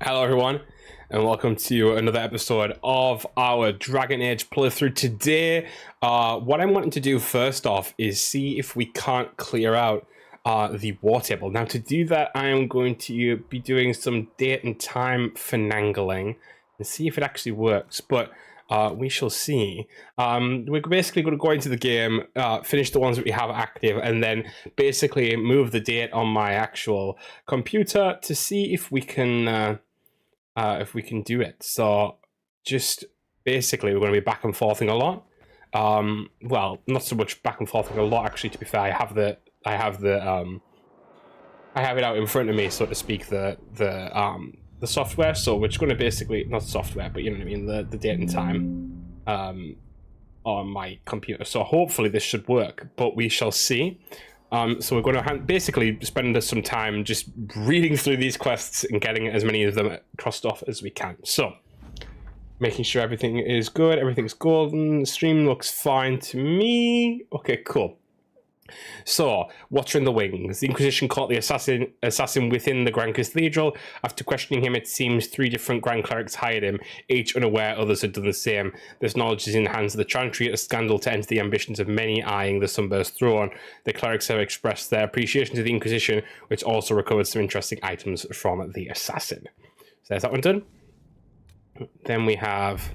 Hello everyone, and welcome to another episode of our Dragon Age playthrough. Today, what I'm wanting to do first off is see if we can't clear out the war table. Now to do that, I am going to be doing some date and time finagling and see if it actually works, but we shall see. We're basically going to go into the game, finish the ones that we have active, and then basically move the date on my actual computer to see if we can do it. So just basically we're going to be back and forthing a lot. Well, not so much back and forthing a lot actually, to be fair. I have it out in front of me, so to speak, the software. So we're just going to basically, not software, but you know what I mean, the date and time on my computer. So hopefully this should work, but we shall see. So we're going to basically spend some time just reading through these quests and getting as many of them crossed off as we can. So, making sure everything is good, everything's golden, the stream looks fine to me. Okay, cool. So, Watcher in the Wings. The Inquisition caught the assassin within the Grand Cathedral. After questioning him, it seems 3 different Grand Clerics hired him, each unaware others had done the same. This knowledge is in the hands of the Chantry, a scandal to end the ambitions of many eyeing the Sunburst throne. The clerics have expressed their appreciation to the Inquisition, which also recovered some interesting items from the assassin. So there's that one done. Then we have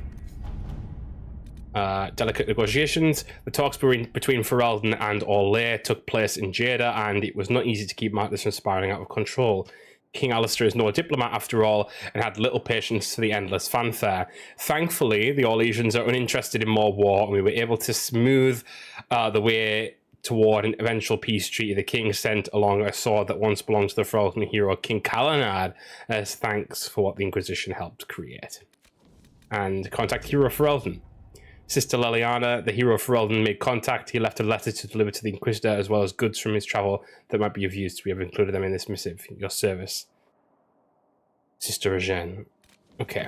delicate negotiations. The talks between Ferelden and Orlais took place in Jada, and it was not easy to keep matters from spiraling out of control. King Alistair is no diplomat after all, and had little patience for the endless fanfare. Thankfully, the Orlesians are uninterested in more war, and we were able to smooth the way toward an eventual peace treaty. The king sent along a sword that once belonged to the Ferelden hero King Calenard as thanks for what the Inquisition helped create. And contact hero Ferelden. Sister Leliana, the hero of Ferelden, made contact. He left a letter to deliver to the Inquisitor, as well as goods from his travel that might be of use. We have included them in this missive. Your service, Sister Eugène. Okay.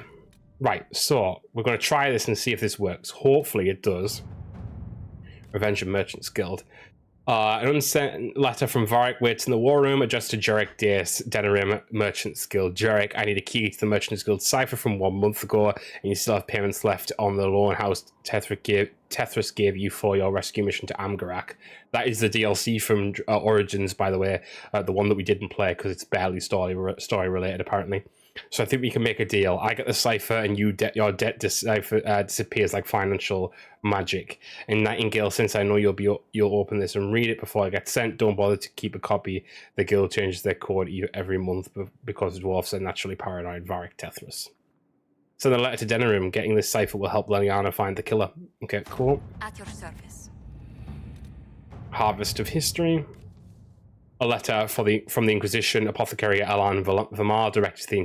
Right, so we're going to try this and see if this works. Hopefully it does. Revenge of Merchants Guild. An unsent letter from Varric waits in the war room, addressed to Jeric Dace, Denerim Merchants Guild. Jeric, I need a key to the Merchants Guild cipher from 1 month ago, and you still have payments left on the loan house Tethras gave you for your rescue mission to Amgarak. That is the DLC from Origins, by the way, the one that we didn't play because it's barely story related, apparently. So I think we can make a deal. I get the cipher, and your debt disappears like financial magic. And Nightingale, since I know you'll open this and read it before I get sent, don't bother to keep a copy. The guild changes their code every month because dwarves are naturally paranoid. Varric Tethras. Send a letter to Denerim. Getting this cipher will help Leliana find the killer. Okay, cool. At your service. Harvest of History. A letter from the Inquisition, Apothecary Alan Vamar, directed to the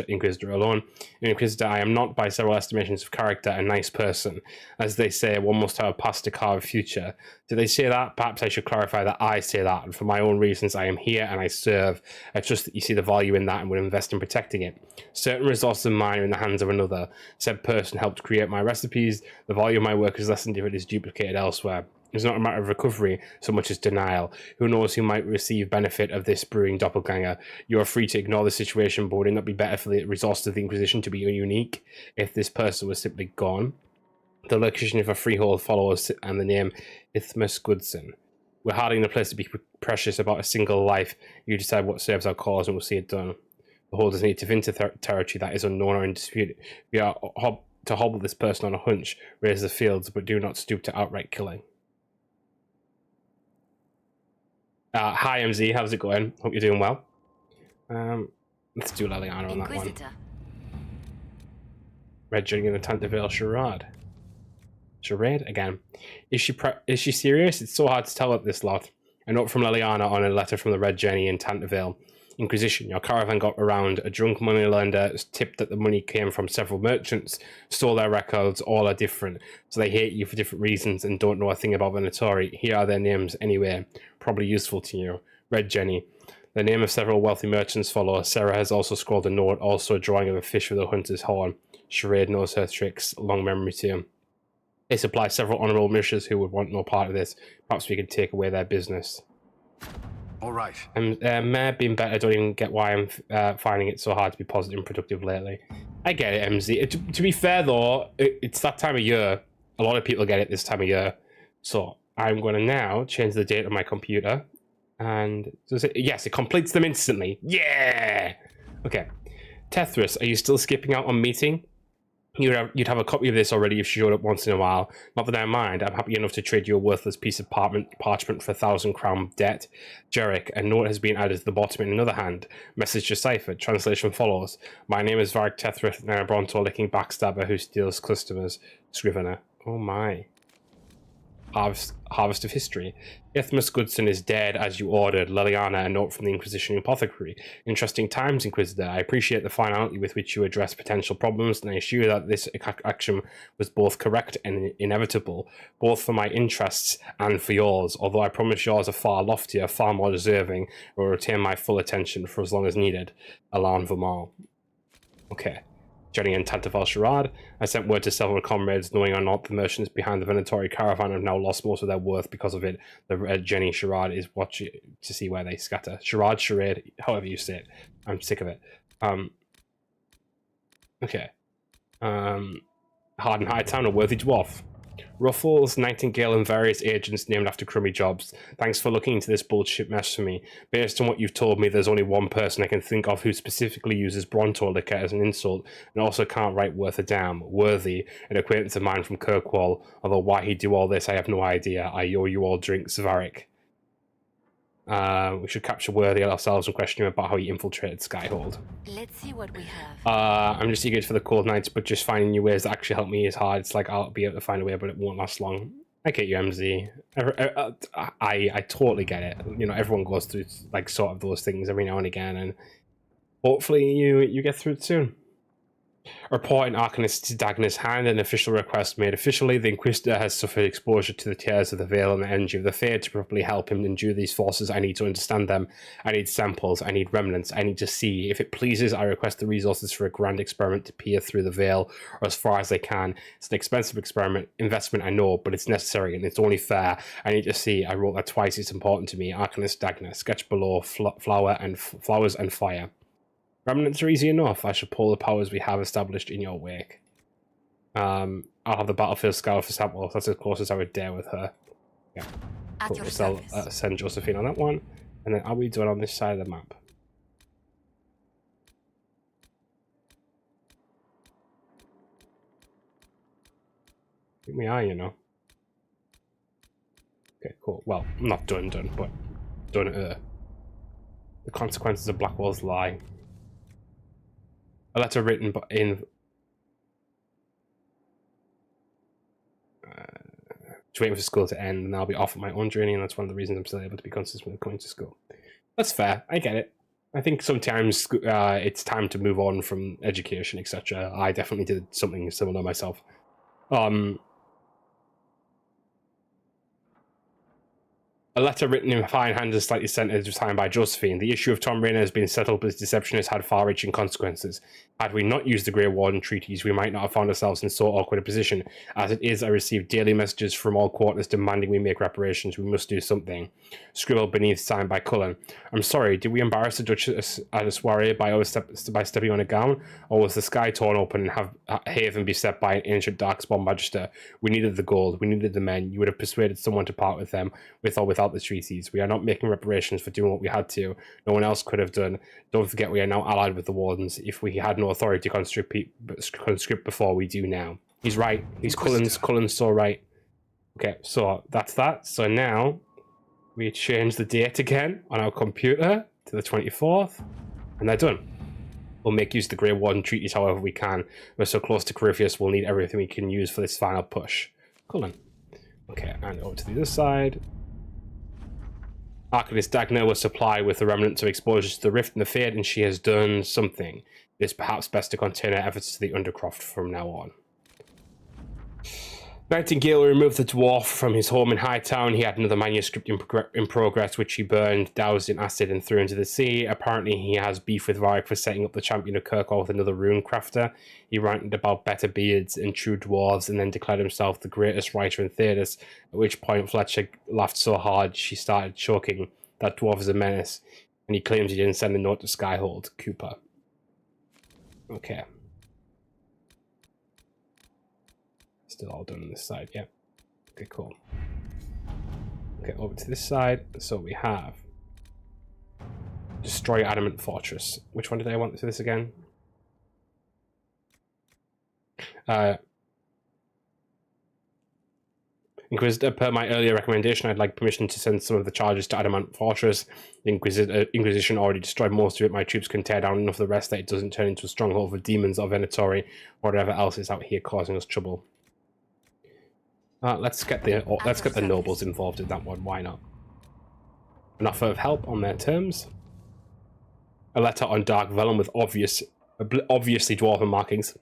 Inquisitor alone. Inquisitor, I am not, by several estimations of character, a nice person. As they say, one must have a past to carve a future. Do they say that? Perhaps I should clarify that I say that, and for my own reasons I am here and I serve. I trust that you see the value in that and will invest in protecting it. Certain resources of mine are in the hands of another. Said person helped create my recipes. The value of my work is lessened if it is duplicated elsewhere. It's not a matter of recovery so much as denial. Who knows who might receive benefit of this brewing doppelganger? You are free to ignore the situation, but would it not be better for the resources of the Inquisition to be unique if this person was simply gone? The location of a freehold follows and the name Ithmus Goodson. We're harding the place to be precious about a single life. You decide what serves our cause and we'll see it done. The holders need to enter territory that is unknown or in dispute. We are to hobble this person on a hunch, raise the fields, but do not stoop to outright killing. Hi MZ, how's it going? Hope you're doing well. Let's do Leliana on that one. Red Journey in the Tantivale Charade again. Is she serious? It's so hard to tell at this lot. A note from Leliana on a letter from the Red Journey in Tantivale. Inquisition, your caravan got around. A drunk moneylender tipped that the money came from several merchants, stole their records, all are different, so they hate you for different reasons and don't know a thing about Venatori. Here are their names anyway, probably useful to you. Red Jenny. The name of several wealthy merchants follow. Sarah has also scrawled a note, also a drawing of a fish with a hunter's horn. Charade knows her tricks, long memory too. They supply several honourable ministers who would want no part of this. Perhaps we could take away their business. All right. May have been better. I don't even get why I'm finding it so hard to be positive and productive lately. I get it, MZ. To be fair, though, it's that time of year. A lot of people get it this time of year. So I'm going to now change the date on my computer. And does it? Yes, it completes them instantly. Yeah! Okay. Tethris, are you still skipping out on meeting? You'd have a copy of this already if you showed up once in a while. Not that I mind. I'm happy enough to trade you a worthless piece of parchment for 1,000 crown debt. Jarek, a note has been added to the bottom in another hand. Message deciphered. Translation follows. My name is Varric Tethris, and I'm a Bronto-licking backstabber who steals customers. Scrivener. Oh my. Harvest of History. Ithmus Goodson is dead as you ordered. Liliana, a note from the Inquisition apothecary. Interesting times, Inquisitor. I appreciate the finality with which you address potential problems, and I assure you that this action was both correct and inevitable, both for my interests and for yours, although I promise yours are far loftier, far more deserving, and will retain my full attention for as long as needed. Alain Vermal. Okay. Jenny and Tantaval Sherrod. I sent word to several comrades, knowing or not the merchants behind the Venatori caravan have now lost most of their worth because of it. The Jenny Sherrod is watching to see where they scatter. Sherrod, charade, however you say it. I'm sick of it. Okay. Harden Hightown, a worthy dwarf. Ruffles, Nightingale, and various agents named after crummy jobs. Thanks for looking into this bullshit mess for me. Based on what you've told me, there's only one person I can think of who specifically uses Bronto liquor as an insult, and also can't write worth a damn. Worthy, an acquaintance of mine from Kirkwall. Although why he'd do all this, I have no idea. I owe you all drinks, Varric. We should capture Worthy ourselves and question him about how he infiltrated Skyhold. Let's see what we have. I'm just eager for the cold nights, but just finding new ways that actually help me is hard. It's like I'll be able to find a way, but it won't last long. I get you, MZ. I totally get it. You know, everyone goes through like sort of those things every now and again, and hopefully you get through it soon. Report in Arcanist Dagna's hand, an official request made officially. The Inquisitor has suffered exposure to the tears of the veil and the energy of the Fade. To properly help him endure these forces, I need to understand them. I need samples, I need remnants, I need to see. If it pleases, I request the resources for a grand experiment to peer through the veil, or as far as I can. It's an expensive investment, I know, but it's necessary and it's only fair. I need to see. I wrote that twice, it's important to me. Arcanist Dagna, sketch below, flowers and fire. Remnants are easy enough. I should pull the powers we have established in your wake. I'll have the battlefield scour for samples. That's as close as I would dare with her. Yeah. Cool. We'll send Josephine on that one. And then are we doing on this side of the map? I think we are, you know. Okay, cool. Well, not done, but done The consequences of Blackwall's lie. A letter written in just waiting for school to end, and I'll be off at my own journey, and that's one of the reasons I'm still able to be consistent with coming to school. That's fair. I get it. I think sometimes it's time to move on from education, etc. I definitely did something similar myself. A letter written in fine hand and slightly scented was signed by Josephine. The issue of Tom Rainer has been settled, but his deception has had far-reaching consequences. Had we not used the Grey Warden treaties, we might not have found ourselves in so awkward a position. As it is, I receive daily messages from all quarters demanding we make reparations. We must do something. Scribbled beneath, signed by Cullen. I'm sorry, did we embarrass the Duchess at a soiree by stepping on a gown? Or was the sky torn open and have haven beset by an ancient darkspawn magister? We needed the gold. We needed the men. You would have persuaded someone to part with them, with or without the treaties. We are not making reparations for doing what we had to. No one else could have done. Don't forget we are now allied with the Wardens. If we had no authority to conscript before, we do now. He's right. He's Cullen's so right. Okay, so that's that. So now we change the date again on our computer to the 24th, and they're done. We'll make use of the Grey Warden treaties however we can. We're so close to Corypheus, we'll need everything we can use for this final push. Cullen. Okay, and over to the other side. Arcanist Dagna was supplied with the remnants of exposure to the Rift and the Fade, and she has done something. It is perhaps best to contain her efforts to the Undercroft from now on. Nightingale removed the dwarf from his home in Hightown. He had another manuscript in progress, which he burned, doused in acid, and threw into the sea. Apparently, he has beef with Varric for setting up the champion of Kirkwall with another rune crafter. He ranted about better beards and true dwarves, and then declared himself the greatest writer in Thedas, at which point Fletcher laughed so hard she started choking. That dwarf is a menace, and he claims he didn't send a note to Skyhold. Cooper. Okay. Still all done on this side, yeah. Okay, cool. Okay, over to this side. So we have destroy Adamant Fortress. Which one did I want for this again? Inquisitor, per my earlier recommendation, I'd like permission to send some of the charges to Adamant Fortress. The Inquisition already destroyed most of it. My troops can tear down enough of the rest that it doesn't turn into a stronghold for demons or Venatori or whatever else is out here causing us trouble. Let's get the nobles involved in that one. Why not? An offer of help on their terms. A letter on dark vellum with obviously dwarven markings.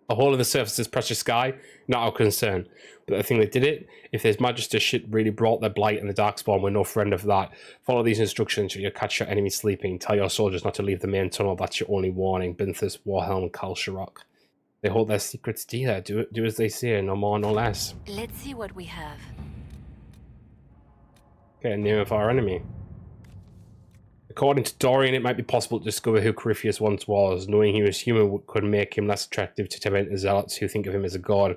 A hole in the surface is precious sky, not our concern. But I think they did it. If His Majesty's shit really brought their blight and the darkspawn, we're no friend of that. Follow these instructions, you'll catch your enemy sleeping. Tell your soldiers not to leave the main tunnel, that's your only warning. Binthus, Warhelm, Kalsharok. They hold their secrets dear. Do as they say, no more, no less. Let's see what we have. Okay, name of our enemy. According to Dorian, it might be possible to discover who Corypheus once was. Knowing he was human could make him less attractive to Tementor zealots who think of him as a god.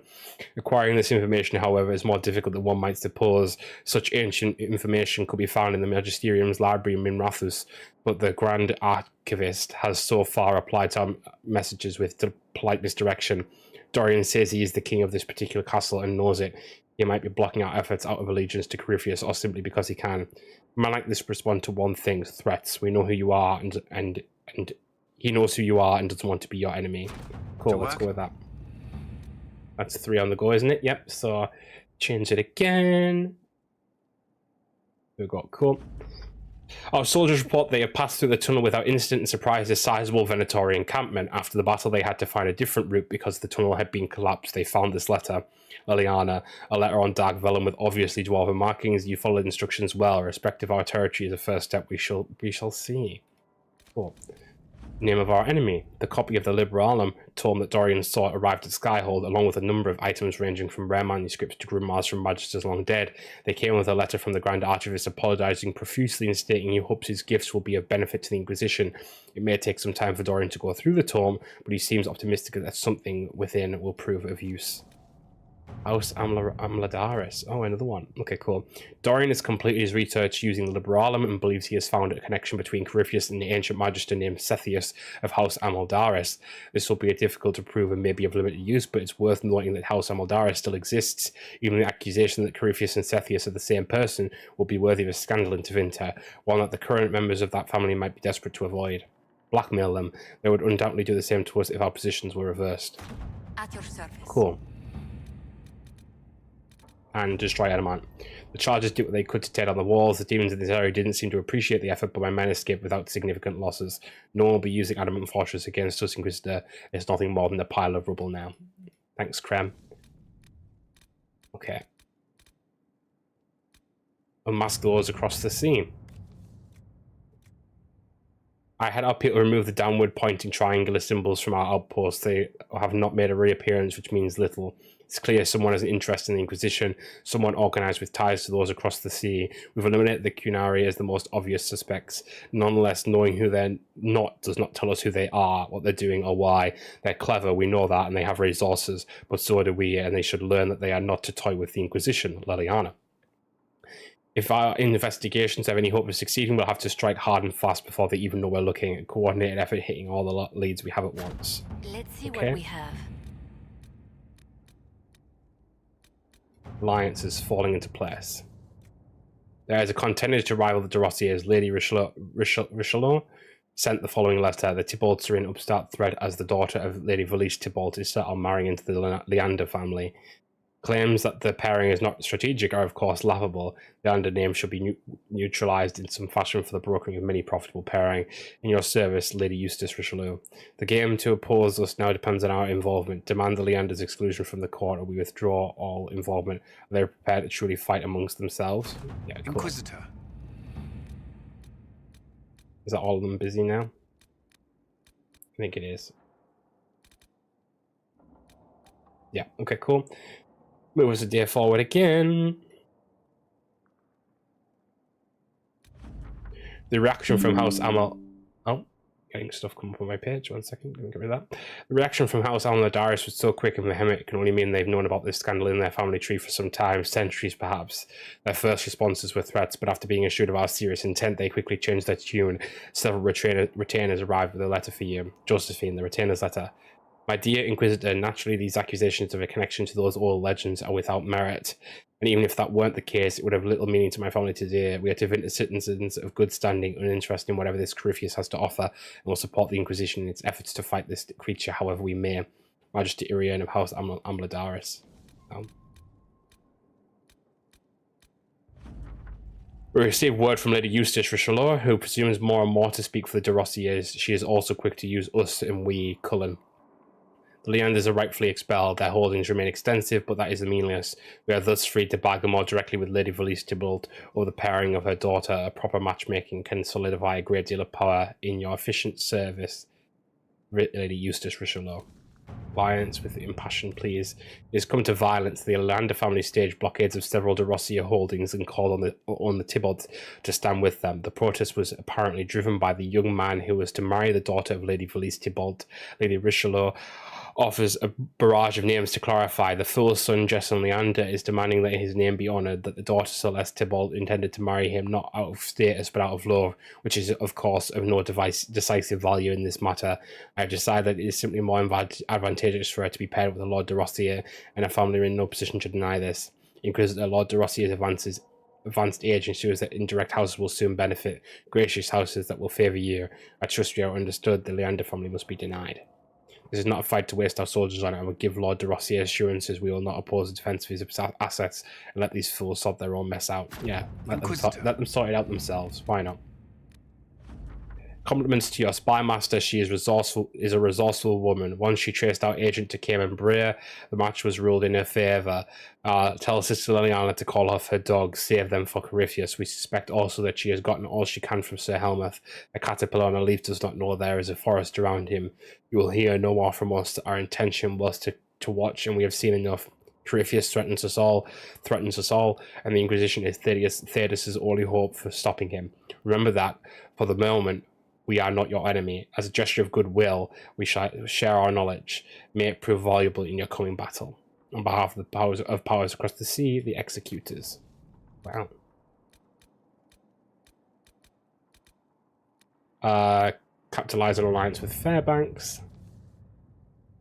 Acquiring this information, however, is more difficult than one might suppose. Such ancient information could be found in the Magisterium's library in Minrathus, but the Grand Archivist has so far applied to our messages with polite misdirection. Dorian says he is the king of this particular castle and knows it. He might be blocking our efforts out of allegiance to Corypheus or simply because he can. A man like this respond to one thing: threats. We know who you are, and he knows who you are and doesn't want to be your enemy. Cool, let's go with that. That's 3 on the go, isn't it? Yep, so change it again. We've got cool. Our soldiers report they have passed through the tunnel without incident and surprised a sizable Venatori encampment. After the battle, they had to find a different route because the tunnel had been collapsed. They found this letter. Liliana, a letter on dark vellum with obviously dwarven markings. You followed instructions well. Respect of our territory is a first step. We shall see. Cool. Name of our enemy. The copy of the Liberalum tome that Dorian saw arrived at Skyhold, along with a number of items ranging from rare manuscripts to grimoires from magisters long dead. They came with a letter from the Grand Archivist apologizing profusely and stating he hopes his gifts will be of benefit to the Inquisition. It may take some time for Dorian to go through the tome, but he seems optimistic that something within will prove of use. House Amladaris. Oh, another one. Okay, cool. Dorian has completed his research using the Liberalum and believes he has found a connection between Corypheus and the ancient magister named Sethius of House Amaldaris. This will be difficult to prove and may be of limited use, but it's worth noting that House Amaldaris still exists. Even the accusation that Corypheus and Sethius are the same person will be worthy of a scandal in Tevinter, one that the current members of that family might be desperate to avoid. Blackmail them. They would undoubtedly do the same to us if our positions were reversed. At your service. Cool. And destroy Adamant. The chargers did what they could to tear down the walls. The demons in this area didn't seem to appreciate the effort, but my men escaped without significant losses. No one will be using Adamant Fortress against us, Inquisitor. It's nothing more than a pile of rubble now. Thanks, Krem. Okay. Unmask those across the scene. I had our people remove the downward pointing triangular symbols from our outposts. They have not made a reappearance, which means little. It's clear someone has an interest in the Inquisition, someone organised with ties to those across the sea. We've eliminated the Cunari as the most obvious suspects. Nonetheless, knowing who they're not does not tell us who they are, what they're doing, or why. They're clever, we know that, and they have resources, but so do we, and they should learn that they are not to toy with the Inquisition, Liliana. If our investigations have any hope of succeeding, we'll have to strike hard and fast before they even know we're looking. A coordinated effort hitting all the leads we have at once. Let's see Okay. what we have. Alliances falling into place. There is a contender to rival the Dorossiers. Lady Richelieu sent the following letter. The Tybalts are in upstart thread as the daughter of Lady Valice Tybalt is set on marrying into the Leander family. Claims that the pairing is not strategic are of course laughable. The Leander name should be neutralized in some fashion for the brokering of many profitable pairing. In your service, Lady Eustace Richelieu. The game to oppose us now depends on our involvement. Demand the Leander's exclusion from the court or we withdraw all involvement. Are they prepared to truly fight amongst themselves? Yeah, cool. Inquisitor. Is that all of them busy now? I think it is. Yeah, okay, cool. Move us a day forward again. The reaction from House Amal... Oh, getting stuff come up on my page. 1 second, let me get rid of that. The reaction from House Amal-Daris was so quick and vehement, it can only mean they've known about this scandal in their family tree for some time, centuries perhaps. Their first responses were threats, but after being assured of our serious intent, they quickly changed their tune. Several retainers arrived with a letter for you. Josephine, the retainer's letter. My dear Inquisitor, naturally these accusations of a connection to those old legends are without merit. And even if that weren't the case, it would have little meaning to my family today. We are devoted citizens of good standing, uninterested in whatever this Corypheus has to offer, and will support the Inquisition in its efforts to fight this creature however we may. Majesty Irian of House Amal-Daris. We received word from Lady Eustace Richelieu, who presumes more and more to speak for the de Rossiers. She is also quick to use us and we, Cullen. The Leanders are rightfully expelled. Their holdings remain extensive, but that is meaningless. We are thus free to bargain more directly with Lady Valise Tybalt over the pairing of her daughter. A proper matchmaking can solidify a great deal of power in your efficient service. Lady Eustace Richelieu. Violence with impassioned pleas. It has come to violence. The Leander family staged blockades of several de Rossier holdings and called on the Tybalts to stand with them. The protest was apparently driven by the young man who was to marry the daughter of Lady Valise Tybalt. Lady Richelieu offers a barrage of names to clarify. The fool's son, Jesson Leander, is demanding that his name be honoured, that the daughter Celeste Tybalt intended to marry him not out of status but out of love, which is, of course, of no decisive value in this matter. I have decided that it is simply more advantageous for her to be paired with the Lord de Rossier, and her family are in no position to deny this. Inquisitor Lord de Rossier's advanced age ensures that indirect houses will soon benefit, gracious houses that will favour you. I trust we are understood. The Leander family must be denied. This is not a fight to waste our soldiers on it. I will give Lord de Rossier assurances we will not oppose the defence of his assets and let these fools sort their own mess out. Yeah, let them sort it out themselves. Why not? Compliments to your spy master. She is a resourceful woman. Once she traced our agent to Cayman Brea, the match was ruled in her favour. Tell Sister Liliana to call off her dogs, save them for Corypheus. We suspect also that she has gotten all she can from Sir Helmuth. A caterpillar on a leaf does not know there is a forest around him. You will hear no more from us. Our intention was to watch, and we have seen enough. Corypheus threatens us all, and the Inquisition is Theodos's only hope for stopping him. Remember that, for the moment, we are not your enemy. As a gesture of goodwill, we share our knowledge. May it prove valuable in your coming battle. On behalf of the powers across the sea, the executors. Wow. Capitalize an alliance with Fairbanks.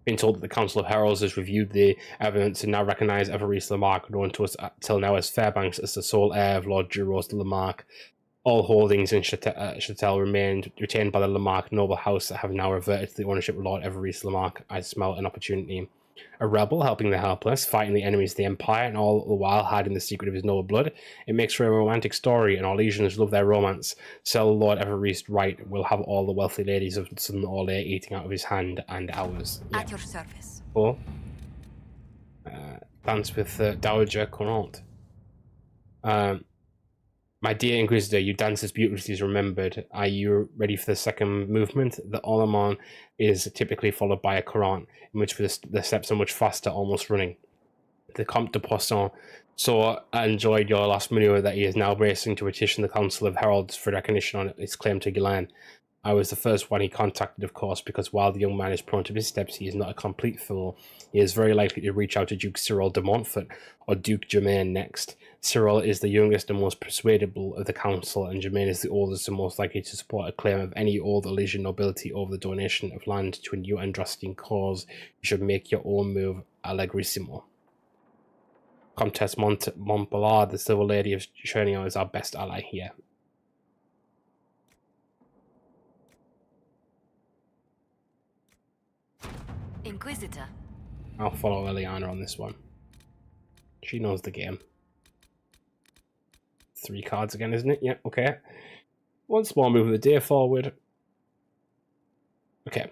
Been told that the Council of Heralds has reviewed the evidence and now recognise Evariste Lamarck, known to us till now as Fairbanks, as the sole heir of Lord Duros de Lamarck. All holdings in Châtel retained by the Lamarck noble house that have now reverted to the ownership of Lord Evariste Lamarck. I smell an opportunity. A rebel helping the helpless, fighting the enemies of the Empire, and all the while hiding the secret of his noble blood. It makes for a romantic story, and our legions love their romance. Sell Lord Evariste right, we'll have all the wealthy ladies of Southern Orlais eating out of his hand and ours. Yeah. At your service. Or dance with Dowager Connaught. My dear Inquisitor, you dance as beautifully as remembered. Are you ready for the second movement? The Orlemont is typically followed by a Courant, in which the steps are much faster, almost running. The Comte de Poisson so enjoyed your last manoeuvre that he is now racing to petition the Council of Heralds for recognition on its claim to Guillain. I was the first one he contacted, of course, because while the young man is prone to missteps, he is not a complete fool. He is very likely to reach out to Duke Cyril de Montfort or Duke Germain next. Cyril is the youngest and most persuadable of the council, and Germain is the oldest and most likely to support a claim of any old Elysian nobility over the donation of land to a new Andrastian cause. You should make your own move, allegrissimo. Comtesse Montballard, the civil lady of Chernio, is our best ally here. Inquisitor. I'll follow Eliana on this one. She knows the game. 3 cards again, isn't it? Yeah, okay. Once more, move the day forward. Okay.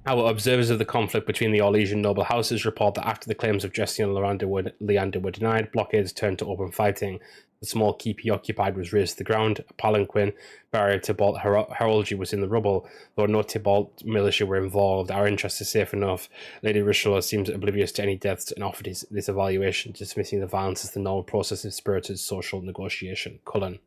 Our observers of the conflict between the Orlesian noble houses report that after the claims of Jesse and Leander were denied, blockades turned to open fighting. The small keep he occupied was razed to the ground. A palanquin barrier to Tybalt heraldry was in the rubble. Though no Tybalt militia were involved, our interest is safe enough. Lady Richelieu seems oblivious to any deaths and offered this evaluation, dismissing the violence as the normal process of spirited social negotiation. Cullen.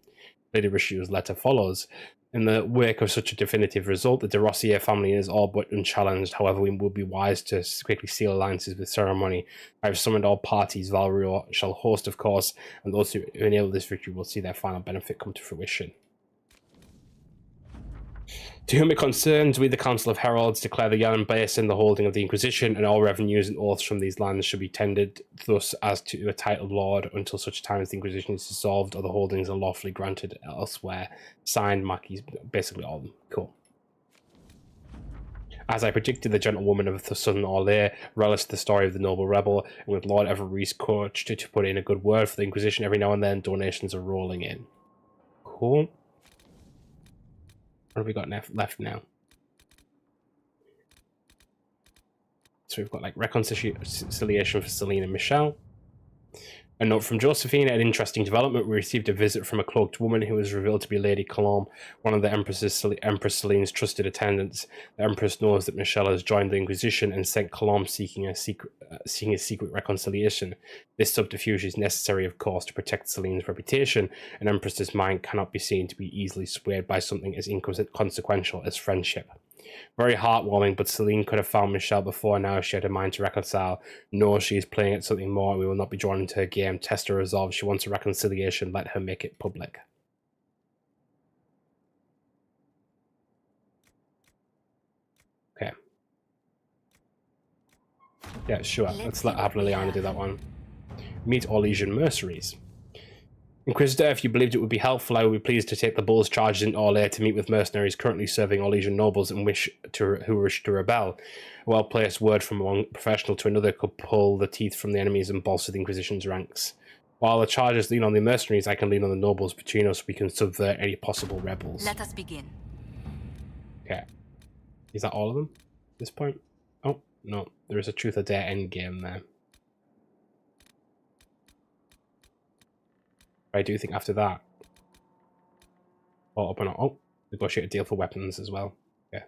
Lady Rishu's letter follows. In the wake of such a definitive result, the de Rossier family is all but unchallenged. However, we will be wise to quickly seal alliances with ceremony. I have summoned all parties Valrio shall host, of course, and those who enable this victory will see their final benefit come to fruition. To whom it concerns, we, the Council of Heralds, declare the Yellow Basin the holding of the Inquisition, and all revenues and oaths from these lands should be tendered thus as to a titled lord until such time as the Inquisition is dissolved or the holdings are lawfully granted elsewhere. Signed, Mackey's, basically all of them. Cool. As I predicted, the gentlewoman of the Southern Orlais relished the story of the noble rebel, and with Lord Everreese coached to put in a good word for the Inquisition every now and then, donations are rolling in. Cool. What have we got left now? So we've got like reconciliation for Celine and Michelle. A note from Josephine: an interesting development. We received a visit from a cloaked woman who was revealed to be Lady Colombe, one of the Empress Celine's trusted attendants. The Empress knows that Michelle has joined the Inquisition and sent Colombe seeking a secret reconciliation. This subterfuge is necessary, of course, to protect Celine's reputation. An Empress's mind cannot be seen to be easily swayed by something as inconsequential as friendship. Very heartwarming, but Celine could have found Michelle before now if she had a mind to reconcile. No, she is playing at something more, and we will not be drawn into her game. Test her resolve. She wants a reconciliation. Let her make it public. Okay. Yeah, sure. Let's have Liliana do that one. Meet Orlesian mercenaries. Inquisitor, if you believed it would be helpful, I would be pleased to take the Bull's charges in Orlais to meet with mercenaries currently serving Orlesian nobles and who wish to rebel. A well-placed word from one professional to another could pull the teeth from the enemies and bolster the Inquisition's ranks. While the charges lean on the mercenaries, I can lean on the nobles between us. We can subvert any possible rebels. Let us begin. Okay. Is that all of them at this point? Oh, no. There is a Truth or Dare endgame there. I do think after that, or up and on, oh, negotiate a deal for weapons as well. Yeah.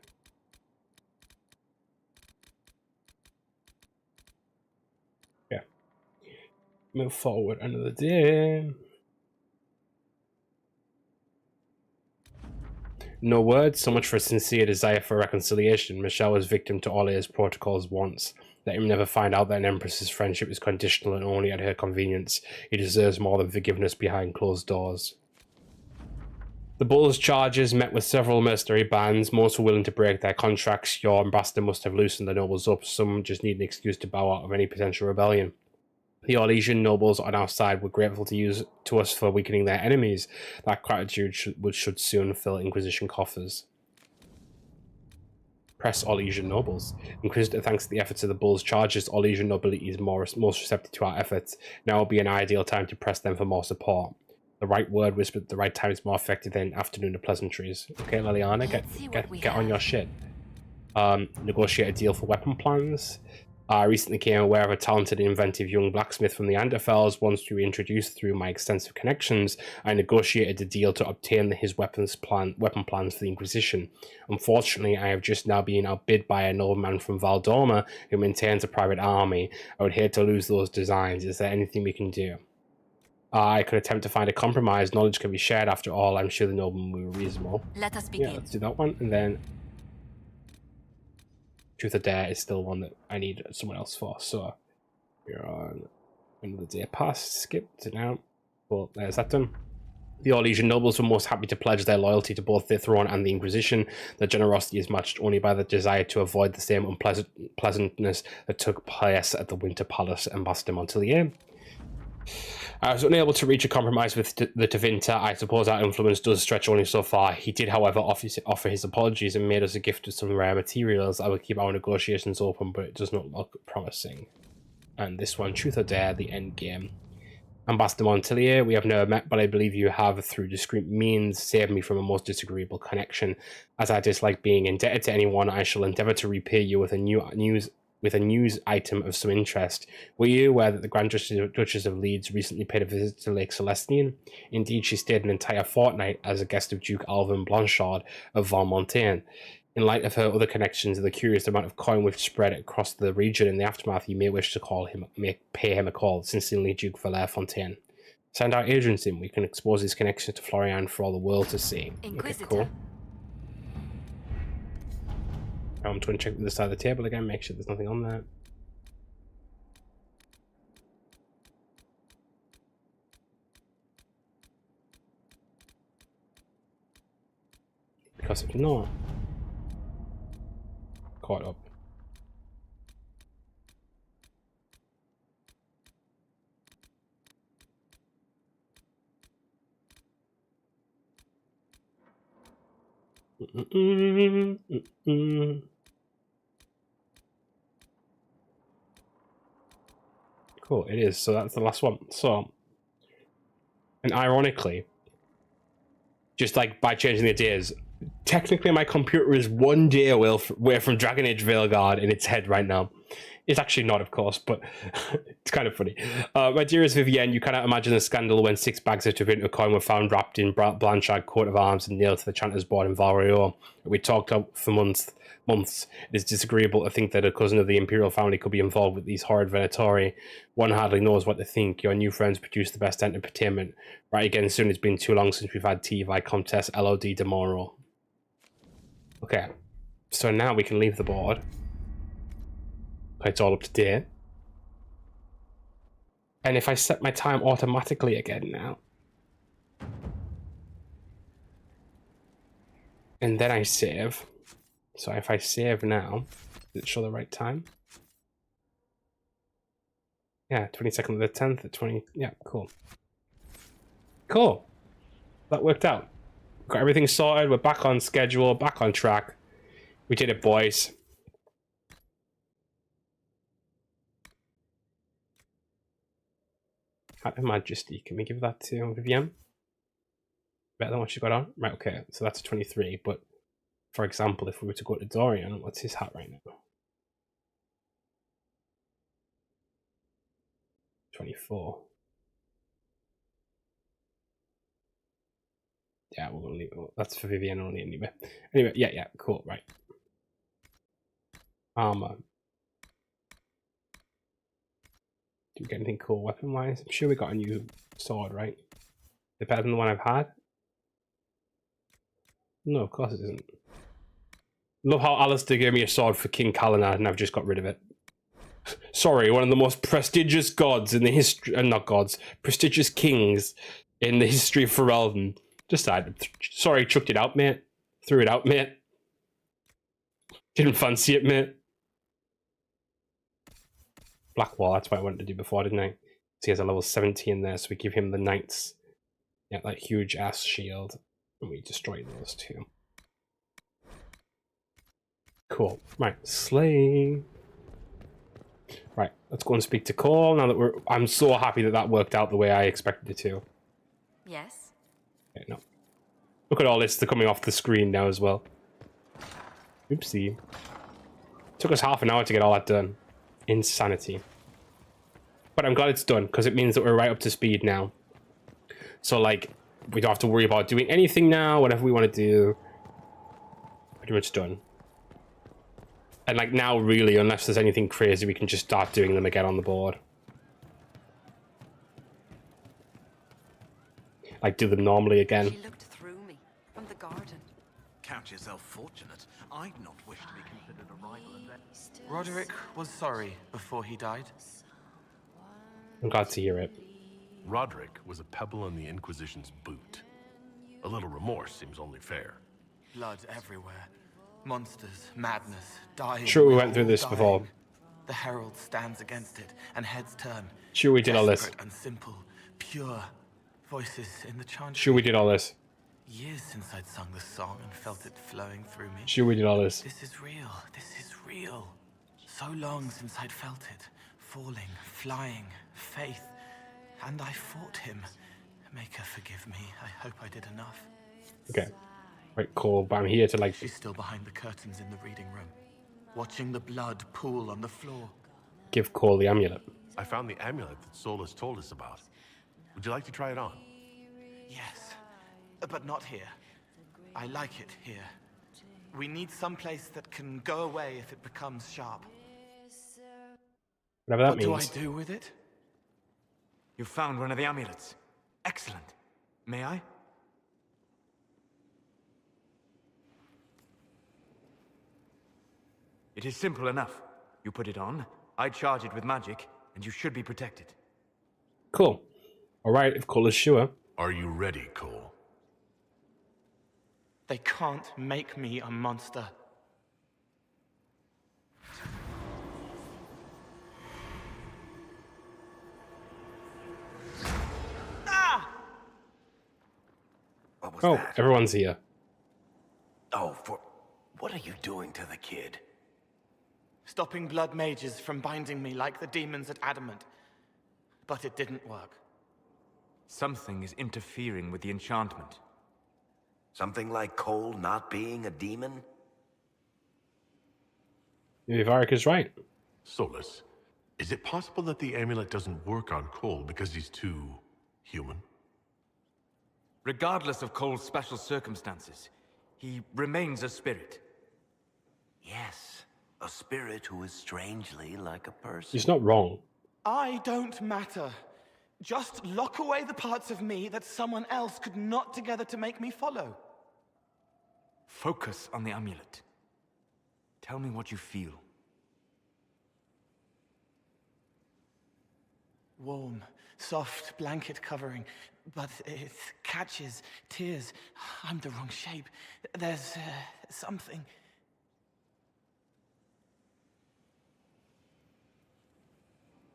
Yeah. Move forward another day. No words, so much for a sincere desire for reconciliation. Michelle was victim to Orlais' protocols once. Let him never find out that an Empress's friendship is conditional and only at her convenience. He deserves more than forgiveness behind closed doors. The Bull's charges met with several mercenary bands. Most were willing to break their contracts. Your ambassador must have loosened the nobles up. Some just need an excuse to bow out of any potential rebellion. The Orlesian nobles on our side were grateful to us for weakening their enemies. That gratitude should soon fill Inquisition coffers. Press Orlesian nobles. Inquisitor thanks the efforts of the Bull's charges. Orlesian nobility is most receptive to our efforts. Now will be an ideal time to press them for more support. The right word whispered at the right time is more effective than afternoon of pleasantries. Okay, Liliana, get on your shit. Negotiate a deal for weapon plans. I recently became aware of a talented and inventive young blacksmith from the Anderfels. Once we were introduced through my extensive connections, I negotiated a deal to obtain his weapon plans for the Inquisition. Unfortunately, I have just now been outbid by a nobleman from Valdorma who maintains a private army. I would hate to lose those designs. Is there anything we can do? I could attempt to find a compromise. Knowledge can be shared after all. I'm sure the nobleman will be reasonable. Let us begin. Yeah, let's do that one, and then Truth or Dare is still one that I need someone else for, so we're on another day past, skipped it now. Well, there's that done. The Orlesian nobles were most happy to pledge their loyalty to both the throne and the Inquisition. Their generosity is matched only by the desire to avoid the same unpleasantness that took place at the Winter Palace. Ambassador Montelier. I was unable to reach a compromise with the Tevinter. I suppose our influence does stretch only so far. He did, however, offer his apologies and made us a gift of some rare materials. I will keep our negotiations open, but it does not look promising. And this one, Truth or Dare, the end game. Ambassador Montelier, we have never met, but I believe you have, through discreet means, saved me from a most disagreeable connection. As I dislike being indebted to anyone, I shall endeavour to repay you with a news item of some interest. Were you aware that the Grand Duchess of Leeds recently paid a visit to Lake Celestine? Indeed, she stayed an entire fortnight as a guest of Duke Alvin Blanchard of Valmontaigne. In light of her other connections and the curious amount of coin which spread across the region in the aftermath, you may wish to pay him a call. Sincerely, Duke Valère Fontaine. Send our agents in. We can expose his connection to Florian for all the world to see. Inquisitor. Okay, cool. I'm going to check the side of the table again, make sure there's nothing on there. Because if not, caught up. Cool, it is. So that's the last one. So, and ironically, just like by changing the days, technically my computer is 1 day away from Dragon Age Veilguard in its head right now. It's actually not, of course, but it's kind of funny. My dearest Vivienne, you cannot imagine the scandal when 6 bags of Tevinter coin were found wrapped in Blanchard coat of arms and nailed to the Chanter's board in Valrio. We talked up for months. It is disagreeable to think that a cousin of the Imperial family could be involved with these horrid Venatori. One hardly knows what to think. Your new friends produce the best entertainment. Right again soon. It's been too long since we've had tea. Vicomtesse LOD tomorrow. Okay, so now we can leave the board. It's all up to date. And if I set my time automatically again now, and then I save. So if I save now, does it show the right time? Yeah, 22nd of the 10th at 20. Yeah, cool. Cool. That worked out. Got everything sorted. We're back on schedule, back on track. We did it, boys. Hat of Majesty. Can we give that to Vivienne? Better than what she got on? Right, okay. So that's 23. But, for example, if we were to go to Dorian, what's his hat right now? 24. Yeah, we're going to leave it. That's for Vivienne only anyway. Anyway, yeah, cool, right. Armor. Do we get anything cool weapon-wise? I'm sure we got a new sword, right? Is it better than the one I've had? No, of course it isn't. Love how Alistair gave me a sword for King Kalanad and I've just got rid of it. Sorry, one of the most prestigious gods in the history... not gods. Prestigious kings in the history of Ferelden. Just sorry, chucked it out, mate. Threw it out, mate. Didn't fancy it, mate. Black Wall, that's what I wanted to do before, didn't I? So he has a level 17 there, so we give him the Knight's, yeah, that huge ass shield, and we destroy those two. Cool. Right, slay. Right, let's go and speak to Cole now that I'm so happy that that worked out the way I expected it to. Yes. Okay, no. Look at all this coming off the screen now as well. Oopsie. Took us half an hour to get all that done. Insanity. But I'm glad it's done because it means that we're right up to speed now. So like we don't have to worry about doing anything now. Whatever we want to do, pretty much done. And like now really, unless there's anything crazy, we can just start doing them again on the board. Like do them normally again. She looked through me from the garden. Count yourself fortunate. I'd not wish to be considered a rival. Roderick was sorry before he died. I'm glad to hear it. Roderick was a pebble in the Inquisition's boot. A little remorse seems only fair. Blood everywhere. Monsters, madness, dying. Sure, we went through this dying. before. The herald stands against it, and heads turn. Sure, we did all this. Desperate and simple, pure voices in the chant. Sure, we did all this. Years since I'd sung the song and felt it flowing through me. Sure, we did all this. This is real. This is real. So long since I'd felt it. Falling, flying, faith. And I fought him. Make her forgive me. I hope I did enough. Okay. Right, cool. But I'm here to like... She's still behind the curtains in the reading room, watching the blood pool on the floor. give Cole the amulet. I found the amulet that Solus told us about. Would you like to try it on? Yes, but not here. I like it here. We need some place that can go away if it becomes sharp. Whatever that What means. do I do with it? You found one of the amulets. Excellent. May I? It is simple enough. You put it on, I charge it with magic, and you should be protected. Cool. All right, if Cole is sure. Are you ready, Cole? They can't make me a monster. What was Oh, that? everyone's here. Oh, what are you doing to the kid? Stopping blood mages from binding me like the demons at Adamant. But it didn't work. Something is interfering with the enchantment. Something like Cole not being a demon? Maybe Varric is right. Solus, is it possible that the amulet doesn't work on Cole because he's too human? Regardless of Cole's special circumstances, he remains a spirit. Yes, a spirit who is strangely like a person. He's not wrong. I don't matter. Just lock away the parts of me that someone else could knot together to make me follow. Focus on the amulet. Tell me what you feel. Warm, soft blanket covering, but it catches tears. I'm the wrong shape. There's something.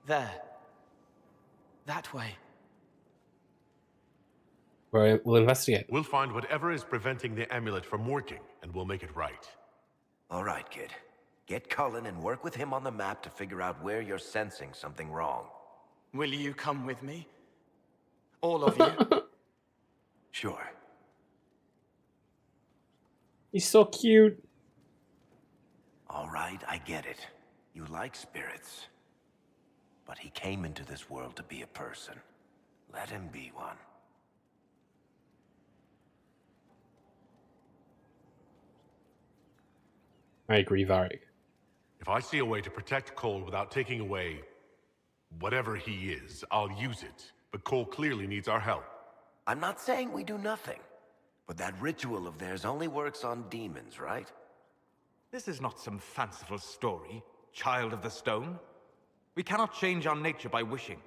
There. That way. We'll investigate. We'll find whatever is preventing the amulet from working, and we'll make it right. All right, kid. Get Cullen and work with him on the map to figure out where you're sensing something wrong. Will you come with me? All of you? Sure. He's so cute. All right, I get it. You like spirits. But he came into this world to be a person. Let him be one. I agree, Varric. If I see a way to protect Cole without taking away whatever he is, I'll use it. But Cole clearly needs our help. I'm not saying we do nothing. But that ritual of theirs only works on demons, right? This is not some fanciful story, child of the stone. We cannot change our nature by wishing.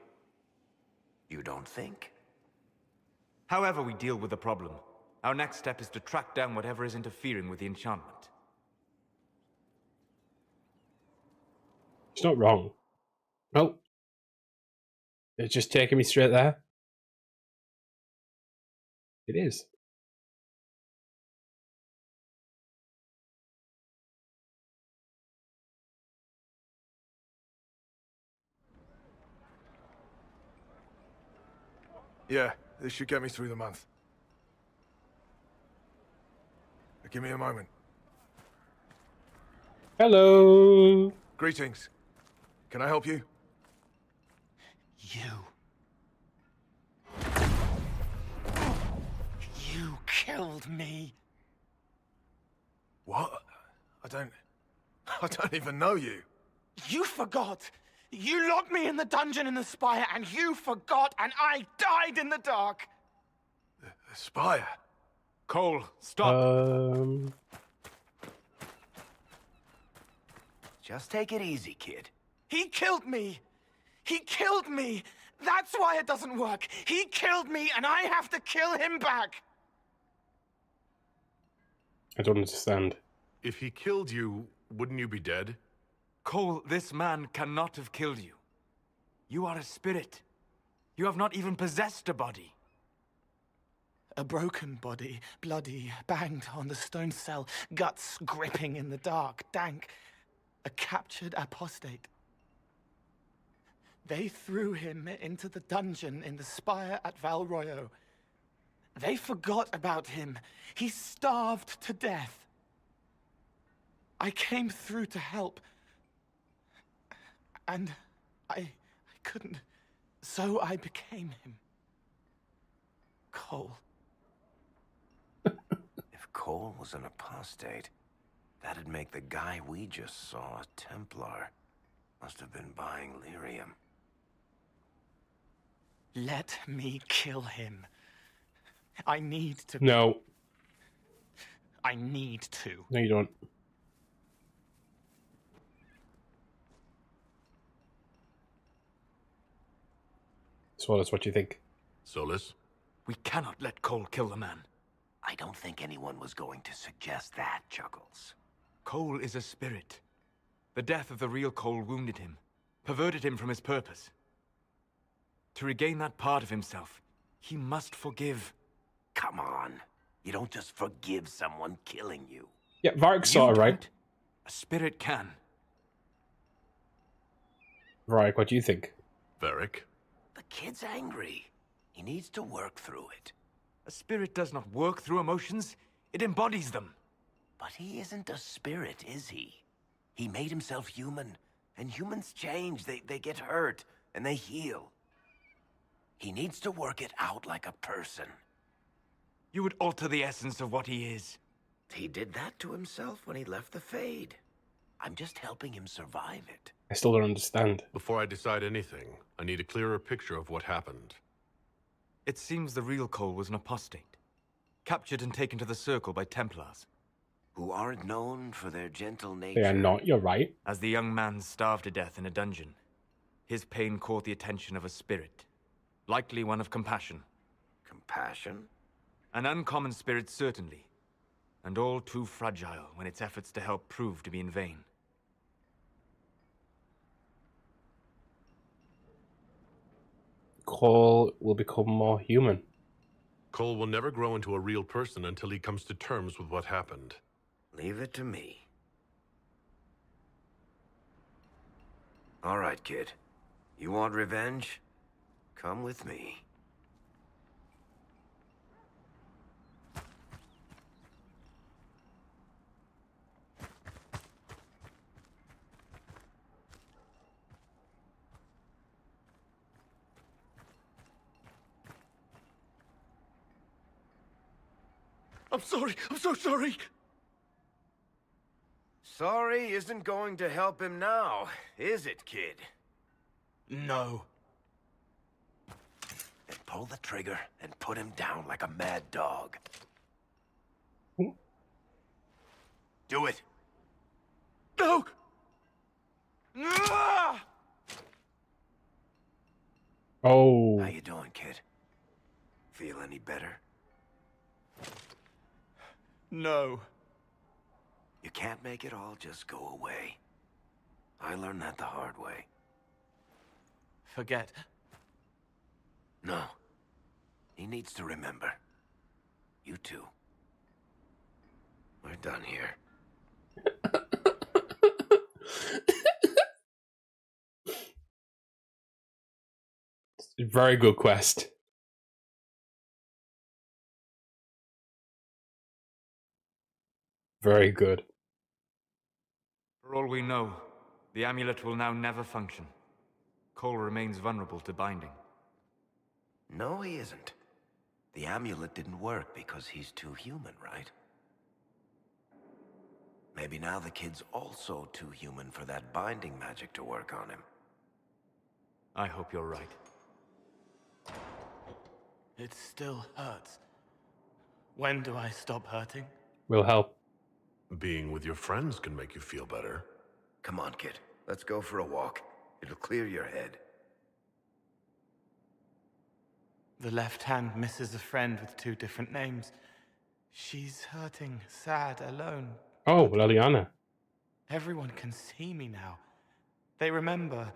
You don't think? However we deal with the problem, our next step is to track down whatever is interfering with the enchantment. He's not wrong. Nope. It's just taking me straight there. It is. Yeah, this should get me through the month. Give me a moment. Hello. Greetings. Can I help you? You killed me. What? I don't even know you. You forgot. You locked me in the dungeon in the spire, and you forgot, and I died in the dark. The spire? Cole, stop! Just take it easy, kid. He killed me. He killed me. That's why it doesn't work. He killed me, and I have to kill him back. I don't understand. If he killed you, wouldn't you be dead? Cole, this man cannot have killed you. You are a spirit. You have not even possessed a body. A broken body, bloody, banged on the stone cell, guts gripping in the dark, dank. A captured apostate. They threw him into the dungeon in the spire at Valroyo. They forgot about him. He starved to death. I came through to help. And I couldn't. So I became him. Cole. If Cole was an apostate, that'd make the guy we just saw a Templar. Must have been buying lyrium. Let me kill him. I need to. No. I need to. No, you don't. Solus, what do you think? Solus? We cannot let Cole kill the man. I don't think anyone was going to suggest that, Chuckles. Cole is a spirit. The death of the real Cole wounded him, perverted him from his purpose. To regain that part of himself, he must forgive. Come on. You don't just forgive someone killing you. Yeah, Varric's You sort of right. don't. A spirit can. Varric, what do you think? Varric? The kid's angry. He needs to work through it. A spirit does not work through emotions, it embodies them. But he isn't a spirit, is he? He made himself human, and humans change. They get hurt, and they heal. He needs to work it out like a person. You would alter the essence of what he is. He did that to himself when he left the Fade. I'm just helping him survive it. I still don't understand. Before I decide anything, I need a clearer picture of what happened. It seems the real Cole was an apostate, captured and taken to the Circle by Templars. Who aren't known for their gentle nature. They are not, you're right. As the young man starved to death in a dungeon, his pain caught the attention of a spirit, likely one of compassion. Compassion? An uncommon spirit, certainly, and all too fragile when its efforts to help prove to be in vain. Cole will become more human. Cole will never grow into a real person until he comes to terms with what happened. Leave it to me. All right, kid. You want revenge? Come with me. I'm sorry, I'm so sorry! Sorry isn't going to help him now, is it, kid? No. Then pull the trigger and put him down like a mad dog. Do it. No! Oh. How you doing, kid? Feel any better? No. You can't make it all just go away. I learned that the hard way. Forget. No. He needs to remember. You too. We're done here. Very good quest. Very good. For all we know, the amulet will now never function. Cole remains vulnerable to binding. No, he isn't. The amulet didn't work because he's too human, right? Maybe now the kid's also too human for that binding magic to work on him. I hope you're right. It still hurts. When do I stop hurting? Will help. Being with your friends can make you feel better. Come on, kid. Let's go for a walk. It'll clear your head. The left hand misses a friend with 2 different names. She's hurting, sad, alone. Oh, Leliana. Everyone can see me now. They remember.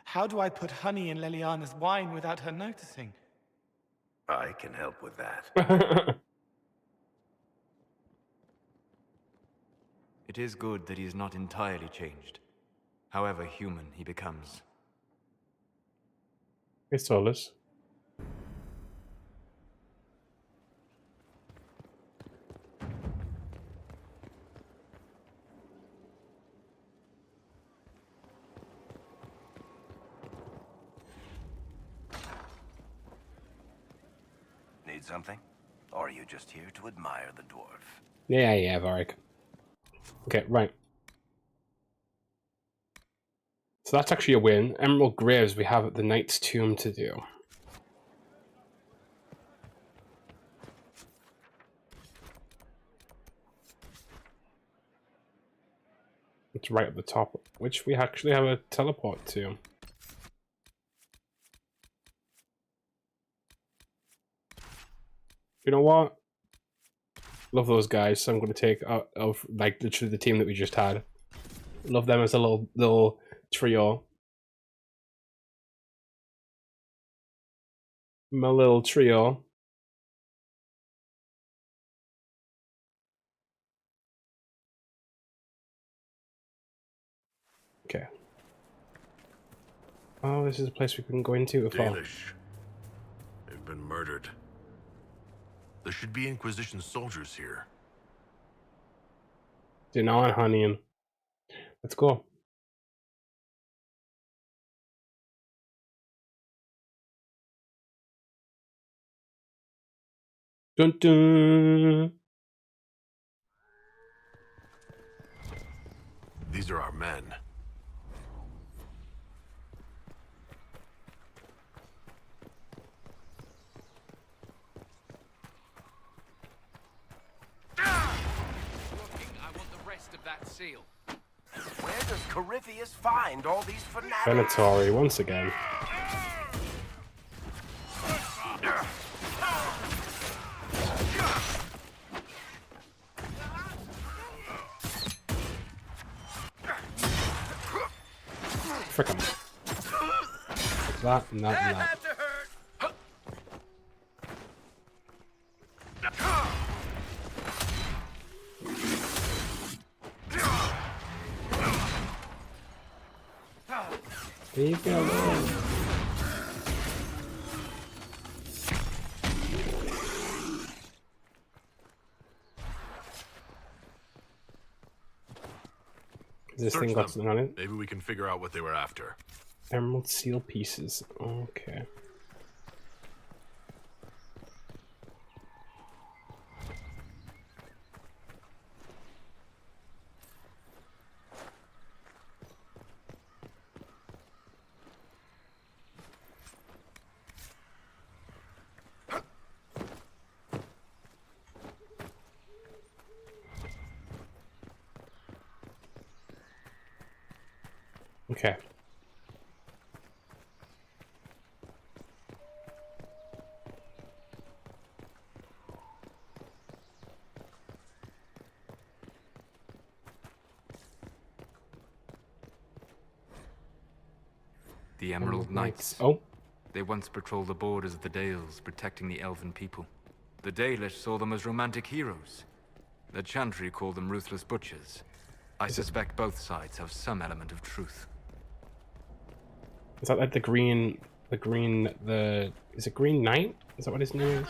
How do I put honey in Leliana's wine without her noticing? I can help with that. It is good that he is not entirely changed, however human he becomes. Hey, Solus. Need something? Or are you just here to admire the dwarf? Yeah, Varric. Okay, right. So that's actually a win. Emerald Graves we have at the Knight's Tomb to do. It's right at the top, which we actually have a teleport to. You know what? Love those guys, so I'm going to take out of like literally the team that we just had. Love them as a little trio. My little trio. Okay. Oh, this is a place we couldn't go into before. Dalish. They've been murdered. There should be Inquisition soldiers here. Dinar, honey, and let's go. Dun dun. These are our men. I want the rest of that seal. Where does Corypheus find all these fanatics? Venatori once again. Frick 'em. That and that and that. Leave me alone. This Search thing got them. something on it. Maybe we can figure out what they were after. Emerald seal pieces. Okay. Okay. The Emerald Knights. Oh, They once patrolled the borders of the Dales, protecting the elven people. The Dalish saw them as romantic heroes. The Chantry called them ruthless butchers. I suspect both sides have some element of truth. is that like is it Green Knight? Is that what his name is?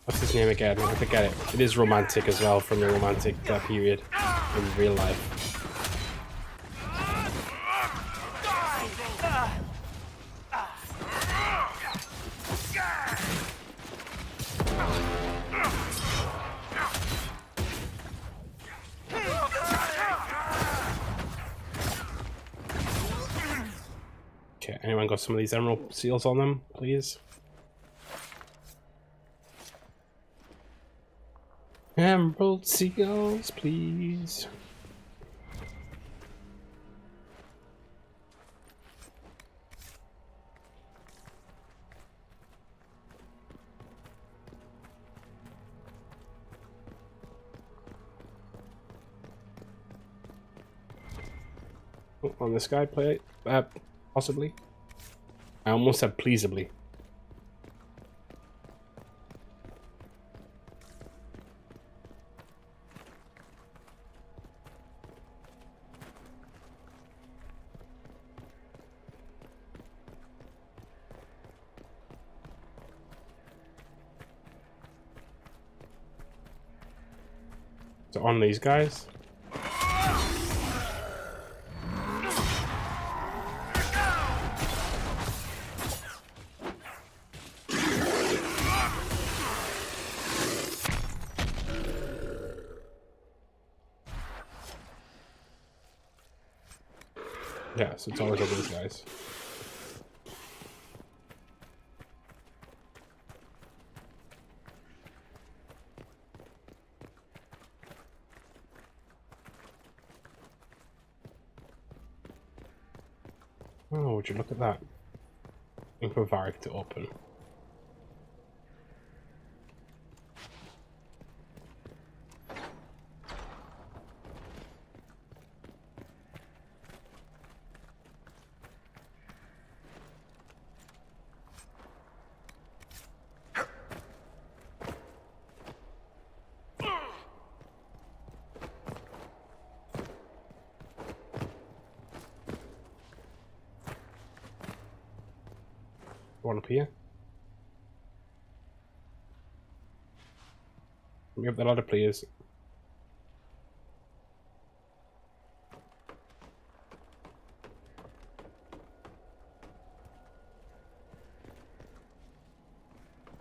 What's his name again? I forget it. It is romantic as well, from the romantic period in real life. Okay, anyone got some of these emerald seals on them, please? Emerald seals, please. Oh, on the sky plate, possibly. I almost said pleasably. So on these guys. Yeah, so it's always on these guys. Oh, would you look at that? Looking for Varric to open. One up here. We have a lot of players.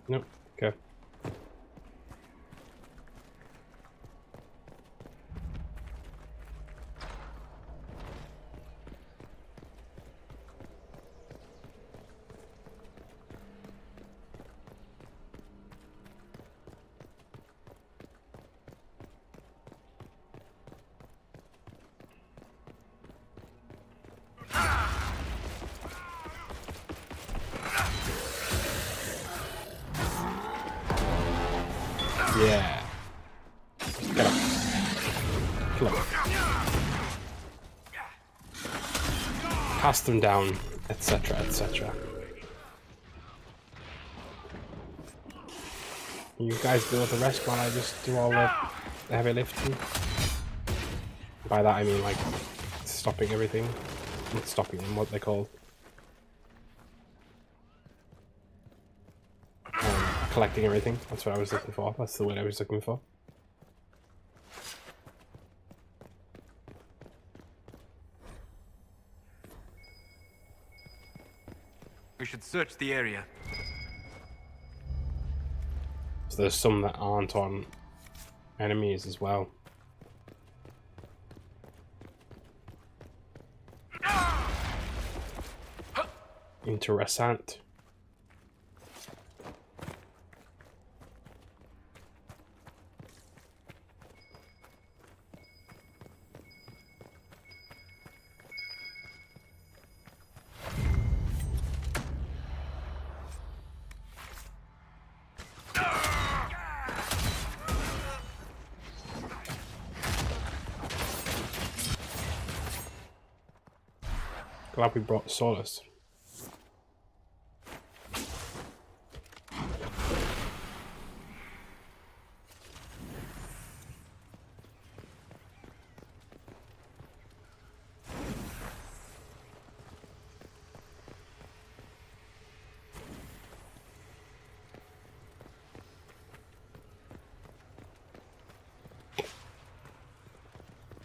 Nope. Okay. Yeah. Get up. Kill him. Cast them down, etc., etc. You guys do all the rest while I just do all the heavy lifting. By that I mean like stopping everything. Not stopping them, what they call. Collecting everything. That's what I was looking for. That's the word I was looking for. We should search the area. So there's some that aren't on enemies as well. Interessant. Glad we brought Solus.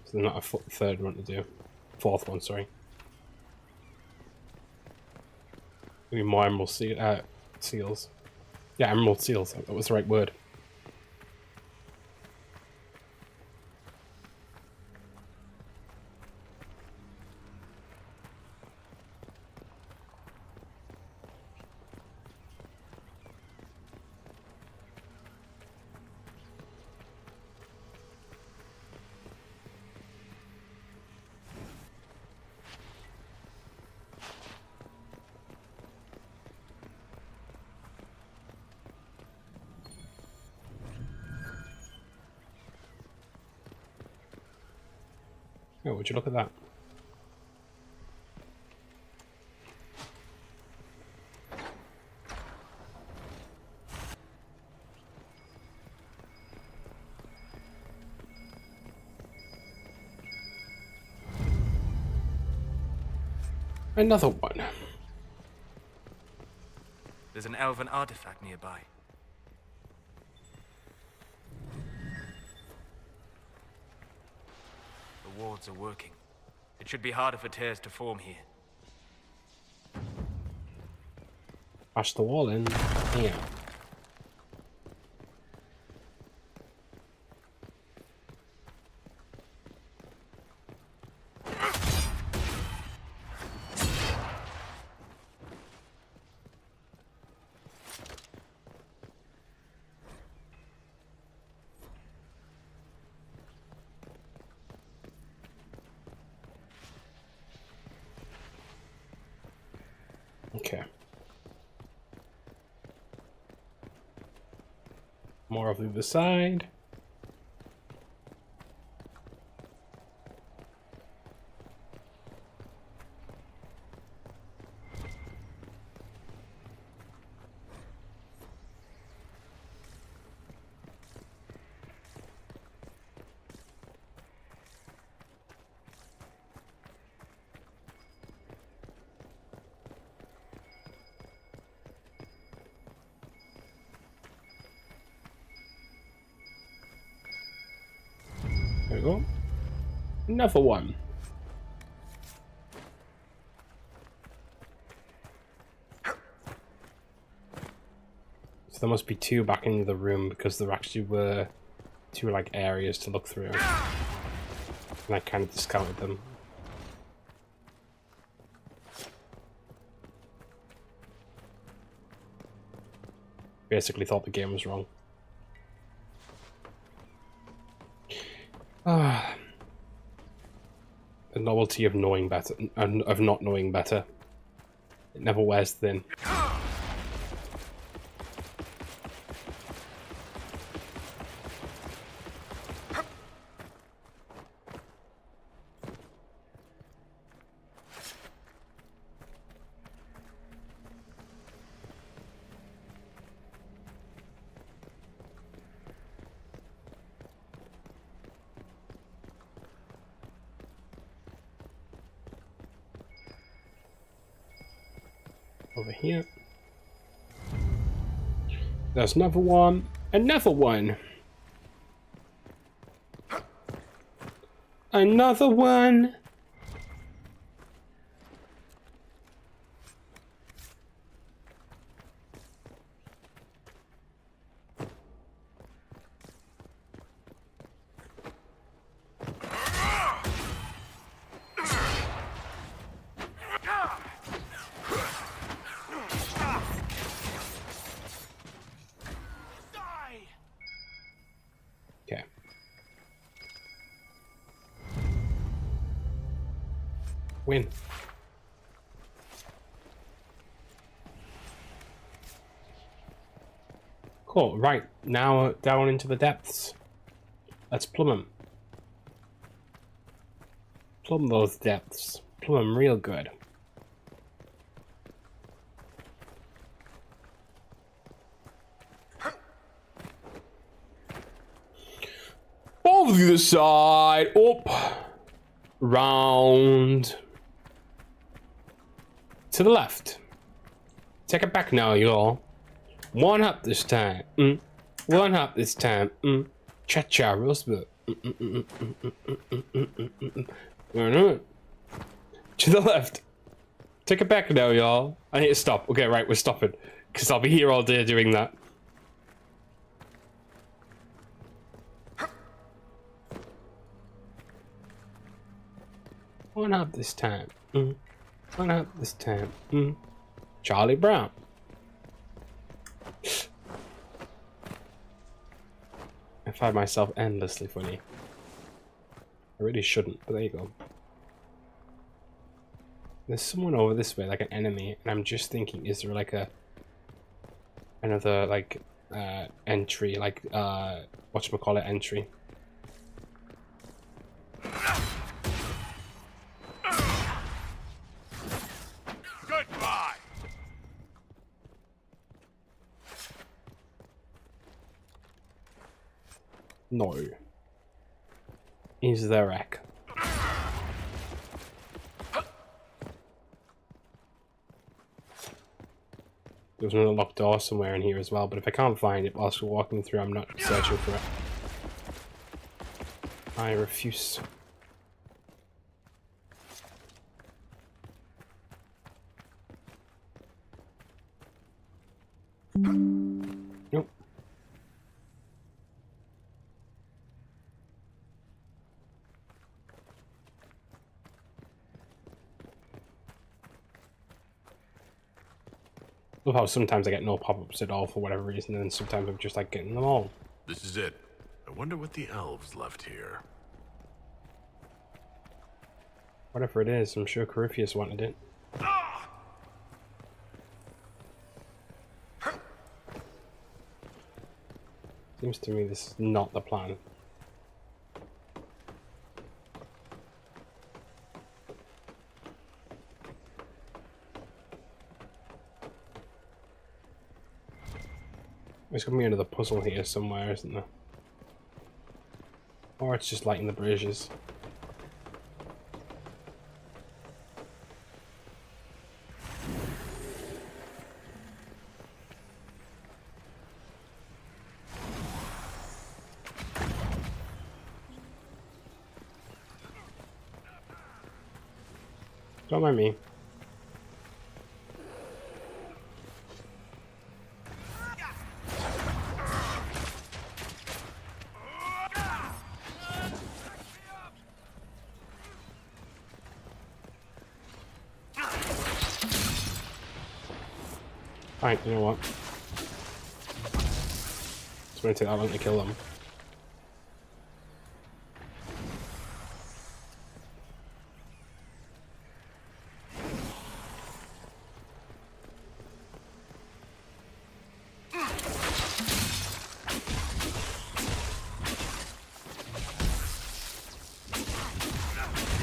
So there's not a third one to do. Fourth one, sorry. Maybe more emerald seals. Yeah, emerald seals. That was the right word. Oh, would you look at that? Another one. There's an elven artifact nearby. The wards are working. It should be harder for tears to form here. Bash the wall in. Yeah. Okay. More of the other side. There we go. Another one. So there must be two back in the room because there actually were two like areas to look through. And I kind of discounted them. Basically thought the game was wrong. Ah, the novelty of knowing better, and of not knowing better. It never wears thin. Over here. There's another one. Another one. Another one. Okay. Win. Cool. Right. Now down into the depths. Let's plumb them. Plumb those depths. Plumb them real good. Over the side, up, round, to the left. Take it back now, y'all. One up this time. One up this time. Cha-cha, rosebud. To the left. Take it back now, y'all. I need to stop. Okay, right, we're stopping. Because I'll be here all day doing that. One up this time. One up this time. Charlie Brown. I find myself endlessly funny. I really shouldn't, but there you go. There's someone over this way, like an enemy, and I'm just thinking, is there like another like entry, like whatchamacallit entry? Goodbye. No. Is there wreck? There's another locked door somewhere in here as well, but if I can't find it whilst we're walking through, I'm not searching for it. I refuse. Nope. Love how sometimes I get no pop-ups at all for whatever reason, and sometimes I'm just like getting them all. This is it. I wonder what the elves left here. Whatever it is, I'm sure Corypheus wanted it. Seems to me this is not the plan. There's gonna be another puzzle here somewhere, isn't there? Or it's just lighting the bridges. Don't mind me. Alright, you know what? It's gonna take that long to kill them.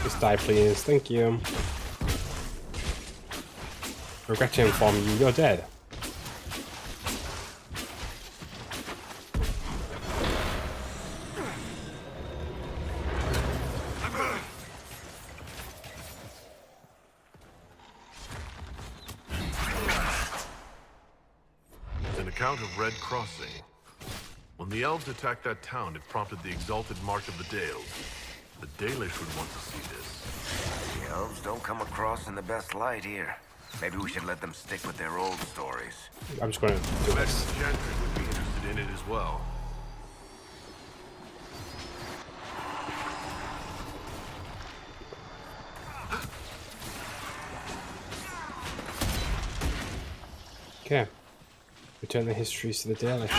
Just die, please. Thank you. Regret to inform you, you're dead. An account of Red Crossing. When the elves attacked that town, it prompted the exalted March of the Dales. The Dalish would want to see this. The elves don't come across in the best light here. Maybe we should let them stick with their old stories. I'm just gonna do Imagine this. the Chantry would be interested in it as well. Okay. Return the histories to the Dalish.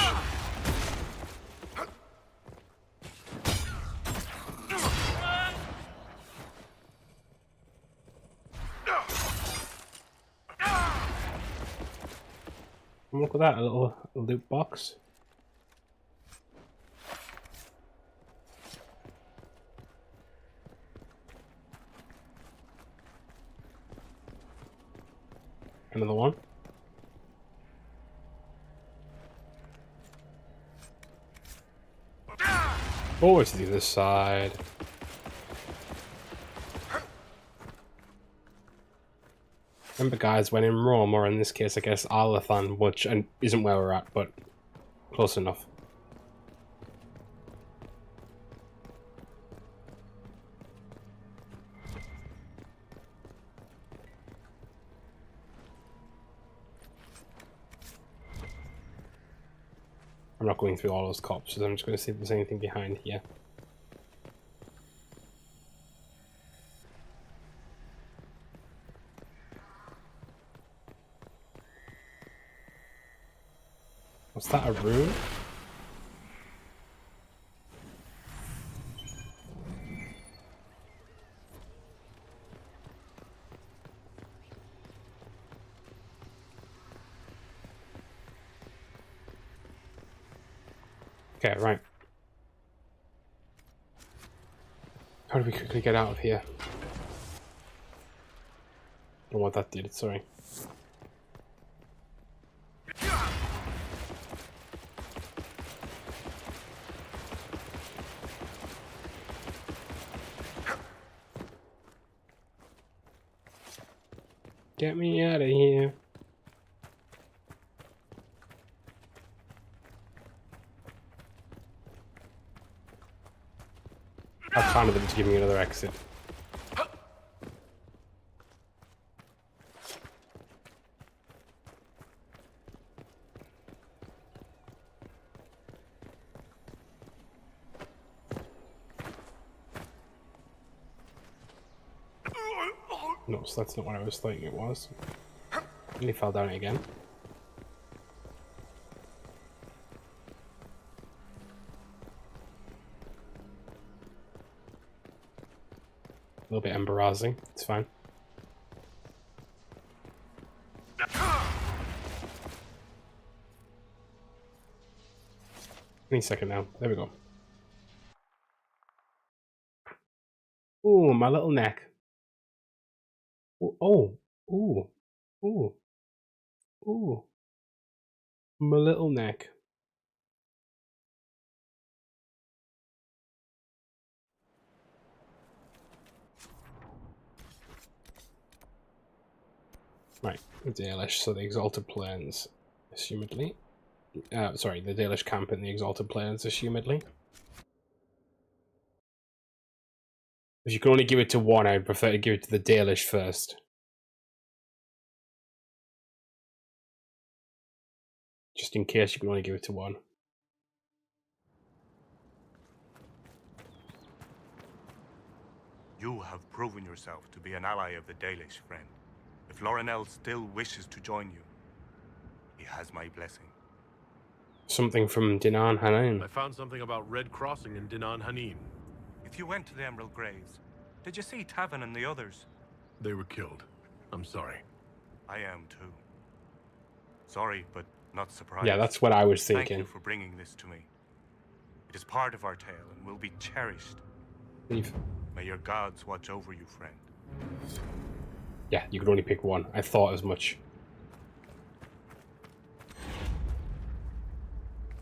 And look at that, a little loot box. Another one. Forward to the other side. Remember, guys, when in Rome, or in this case, I guess Arlathan, which isn't where we're at, but close enough. I'm not going through all those corpses, I'm just going to see if there's anything behind here. Was that a rune? Okay, right. How do we quickly get out of here? Don't know what that did, sorry. Get me out of here. How kind of them to give me another exit. No, so that's not what I was thinking it was. And he fell down it again. A little bit embarrassing, it's fine. Any second now. There we go. Ooh, my little neck. Ooh, oh, ooh, ooh, ooh. My little neck. Right, the Dalish, so the Exalted Plains, assumedly. Sorry, the Dalish camp in the Exalted Plains, assumedly. If you can only give it to one, I'd prefer to give it to the Dalish first. Just in case you can only give it to one. You have proven yourself to be an ally of the Dalish, friend. If Lorinel still wishes to join you, he has my blessing. Something from Dinan Hanan. I found something about Red Crossing in Dinan Hanin. If you went to the Emerald Graves, did you see Tavin and the others? They were killed. I'm sorry. I am too. Sorry, but not surprised. Yeah, that's what I was Thank thinking. you for bringing this to me. It is part of our tale and will be cherished. Leave. May your gods watch over you, friend. Yeah, you could only pick one. I thought as much.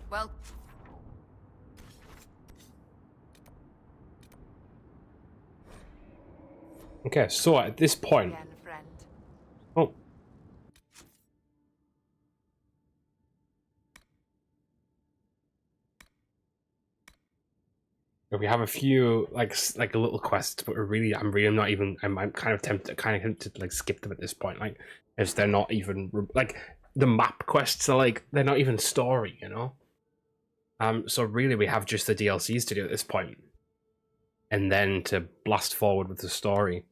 Well, Okay, so at this point... again, friend. Oh. We have a few like a little quests, but I'm not even. I'm kind of tempted to like skip them at this point. Like, as they're not even like the map quests are like they're not even story, you know. So really, we have just the DLCs to do at this point, and then to blast forward with the story.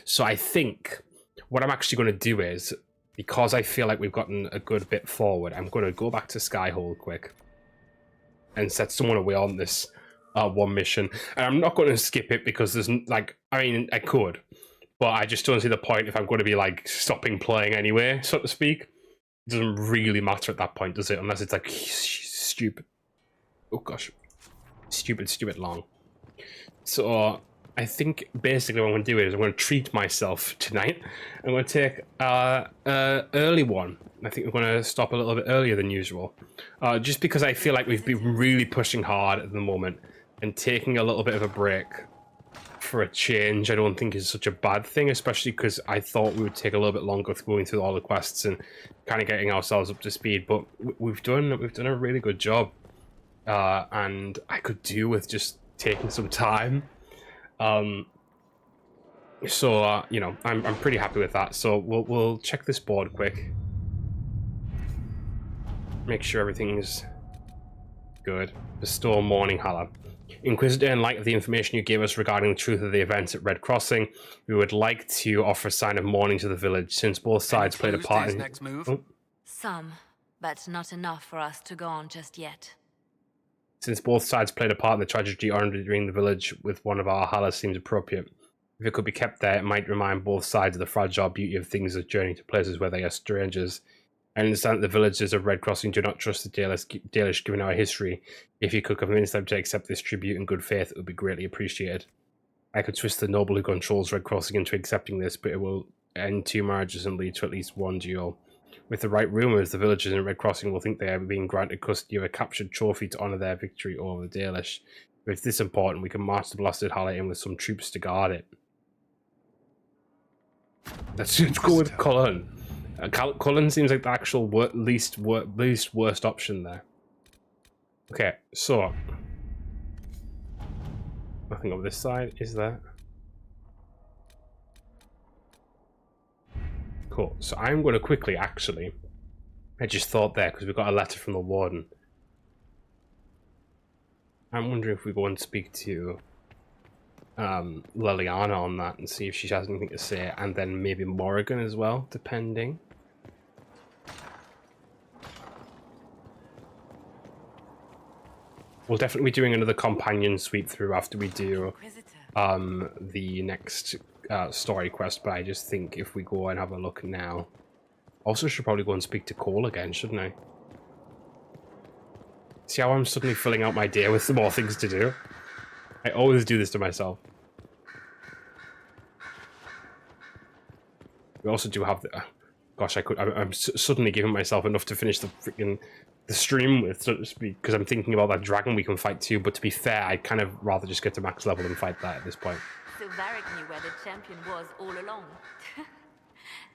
So I think what I'm actually going to do is, because I feel like we've gotten a good bit forward, I'm going to go back to Skyhold quick and set someone away on this one mission. And I'm not going to skip it because there's like, I mean, I could, but I just don't see the point if I'm going to be like stopping playing anyway, so to speak. It doesn't really matter at that point, does it? Unless it's like stupid. Oh gosh, stupid long. So I think basically what I'm going to do is I'm going to treat myself tonight. I'm going to take early one. I think we're going to stop a little bit earlier than usual, just because I feel like we've been really pushing hard at the moment, and taking a little bit of a break for a change I don't think is such a bad thing, especially because I thought we would take a little bit longer going through all the quests and kind of getting ourselves up to speed. But we've done a really good job, and I could do with just taking some time. So you know, I'm pretty happy with that. So we'll check this board quick, make sure everything's good. Bestow Morning Hallow. Inquisitor, in light of the information you gave us regarding the truth of the events at Red Crossing, we would like to offer a sign of mourning to the village, since both sides played a part in... next move? Oh. Some, but not enough for us to go on just yet. Since both sides played a part in the tragedy during the village with one of our Hallas seems appropriate. If it could be kept there, it might remind both sides of the fragile beauty of things as journeying to places where they are strangers. I understand that the villagers of Red Crossing do not trust the Dalish given our history. If you could convince them to accept this tribute in good faith, it would be greatly appreciated. I could twist the noble who controls Red Crossing into accepting this, but it will end 2 marriages and lead to at least 1 duel. With the right rumours, the villagers in Red Crossing will think they are being granted custody of a captured trophy to honour their victory over the Dalish. If it's this important, we can march the blasted Halla in with some troops to guard it. Let's go with Cullen. Cullen seems like the actual least worst option there. Okay, so nothing over this side, is there? Cool. So I'm going to quickly, actually, I just thought there because we got a letter from the warden. I'm wondering if we go and speak to Liliana on that and see if she has anything to say, and then maybe Morrigan as well, depending. We'll definitely be doing another companion sweep through after we do the next story quest, but I just think if we go and have a look now. Also should probably go and speak to Cole again, shouldn't I? See how I'm suddenly filling out my day with some more things to do? I always do this to myself. We also do have the... gosh, I'm suddenly giving myself enough to finish the stream with, so to speak, because I'm thinking about that dragon we can fight too, but to be fair, I'd kind of rather just get to max level and fight that at this point. So Varric knew where the champion was all along.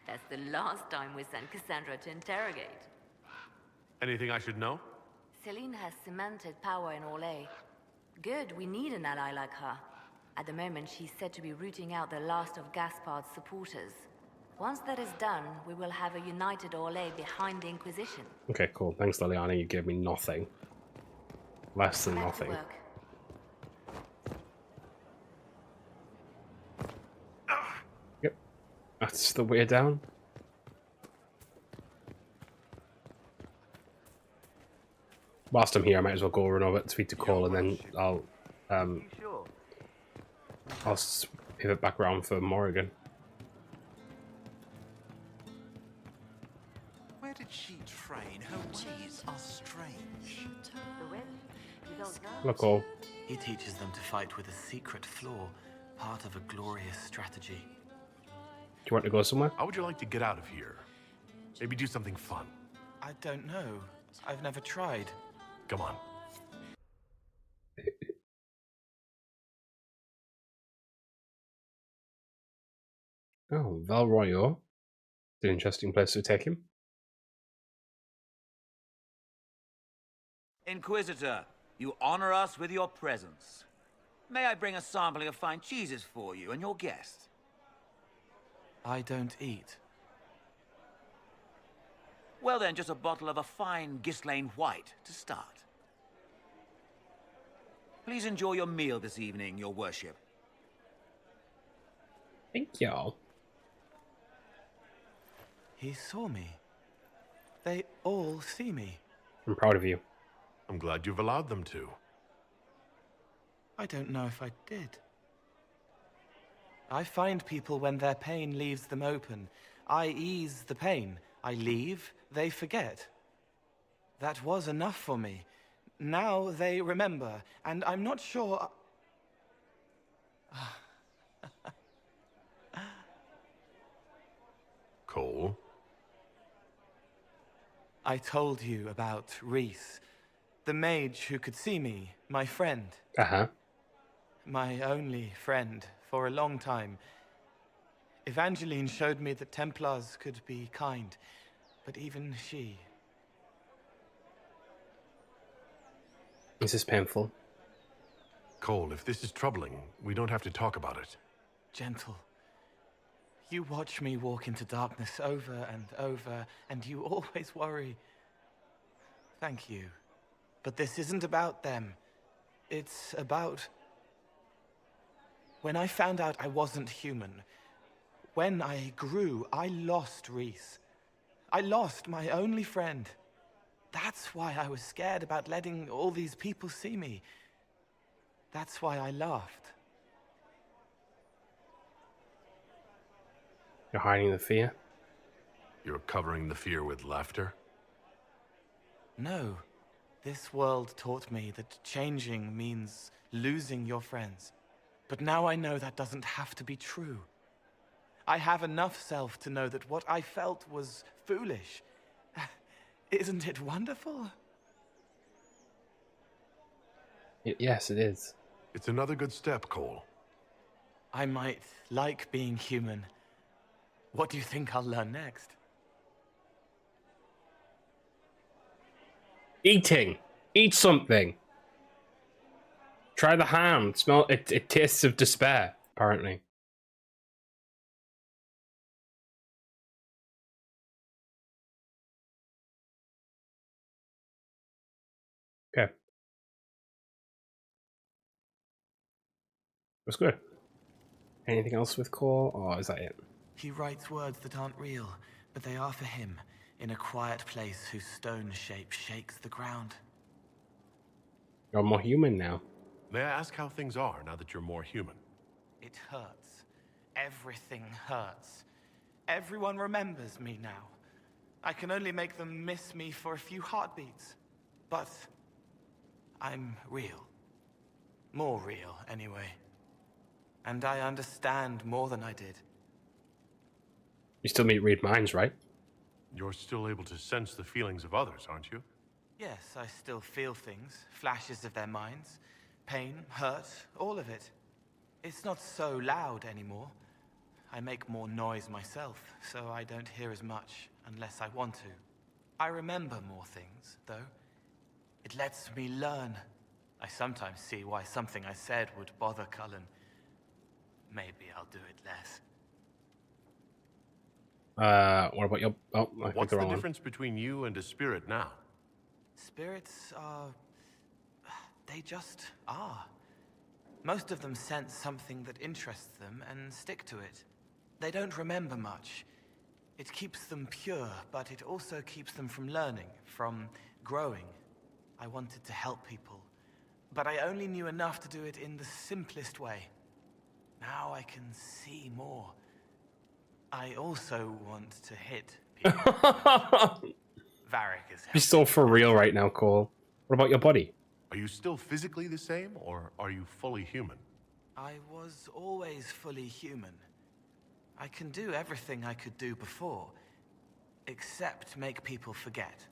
That's the last time we sent Cassandra to interrogate. Anything I should know? Celine has cemented power in Orlais. Good, we need an ally like her. At the moment, she's said to be rooting out the last of Gaspard's supporters. Once that is done, we will have a united Orlais behind the Inquisition. Okay, cool. Thanks, Liliana. You gave me nothing. Less than nothing. Yep. That's the way down. Whilst I'm here, I might as well go run over to speak to Cole, and then I'll pivot back around for Morrigan. Where did she train? Her ways are strange. Hello, Cole. He teaches them to fight with a secret flaw, part of a glorious strategy. Do you want to go somewhere? How would you like to get out of here? Maybe do something fun. I don't know. I've never tried. Come on. Oh, Val Royo. It's an interesting place to take him. Inquisitor, you honor us with your presence. May I bring a sampling of fine cheeses for you and your guest? I don't eat. Well then, just a bottle of a fine Ghislaine White to start. Please enjoy your meal this evening, your worship. Thank y'all. He saw me. They all see me. I'm proud of you. I'm glad you've allowed them to. I don't know if I did. I find people when their pain leaves them open. I ease the pain. I leave, they forget. That was enough for me. Now they remember, and I'm not sure... Cole? I told you about Reese, the mage who could see me, my friend. Uh-huh. My only friend for a long time. Evangeline showed me that Templars could be kind, but even she... This is painful. Cole, if this is troubling, we don't have to talk about it. Gentle. You watch me walk into darkness over and over, and you always worry. Thank you. But this isn't about them. It's about... When I found out I wasn't human, when I grew, I lost Reese. I lost my only friend. That's why I was scared about letting all these people see me. That's why I laughed. You're hiding the fear? You're covering the fear with laughter? No. This world taught me that changing means losing your friends. But now I know that doesn't have to be true. I have enough self to know that what I felt was foolish. Isn't it wonderful? Yes, it is. It's another good step, Cole. I might like being human. What do you think I'll learn next? Eating. Eat something. Try the ham. Smell it. It tastes of despair, apparently. Okay. That's good. Anything else with Cole, or is that it? He writes words that aren't real, but they are for him, in a quiet place whose stone shape shakes the ground. You're more human now. May I ask how things are now that you're more human? It hurts. Everything hurts. Everyone remembers me now. I can only make them miss me for a few heartbeats. But I'm real. More real, anyway. And I understand more than I did. You still read minds, right? You're still able to sense the feelings of others, aren't you? Yes, I still feel things, flashes of their minds. Pain, hurt, all of it. It's not so loud anymore. I make more noise myself, so I don't hear as much unless I want to. I remember more things, though. It lets me learn. I sometimes see why something I said would bother Cullen. Maybe I'll do it less. What about your... Oh, I What's the difference between you and a spirit now? Spirits are... they just are. Most of them sense something that interests them and stick to it. They don't remember much. It keeps them pure, but it also keeps them from learning, from growing. I wanted to help people, but I only knew enough to do it in the simplest way. Now I can see more. I also want to hit people. Varric is You're still for real right now, Cole. What about your body? Are you still physically the same, or are you fully human? I was always fully human. I can do everything I could do before, except make people forget.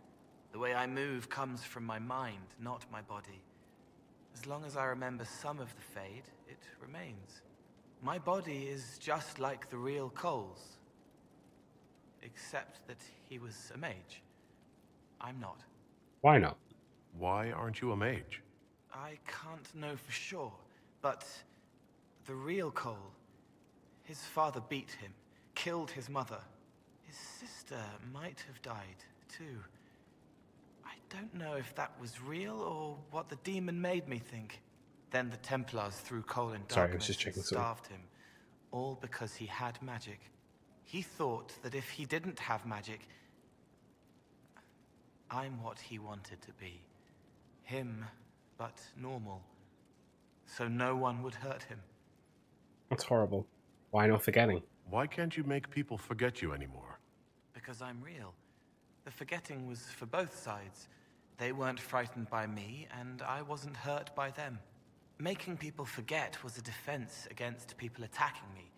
The way I move comes from my mind, not my body. As long as I remember some of the Fade, it remains. My body is just like the real Cole's, except that he was a mage. I'm not. Why not? Why aren't you a mage? I can't know for sure, but the real Cole, his father beat him, killed his mother. His sister might have died, too. I don't know if that was real or what the demon made me think. Then the Templars threw Cole in darkness. Sorry, I was just checking and starved him, all because he had magic. He thought that if he didn't have magic, I'm what he wanted to be. Him, but normal. So no one would hurt him. That's horrible. Why no forgetting? Why can't you make people forget you anymore? Because I'm real. The forgetting was for both sides. They weren't frightened by me, and I wasn't hurt by them. Making people forget was a defense against people attacking me,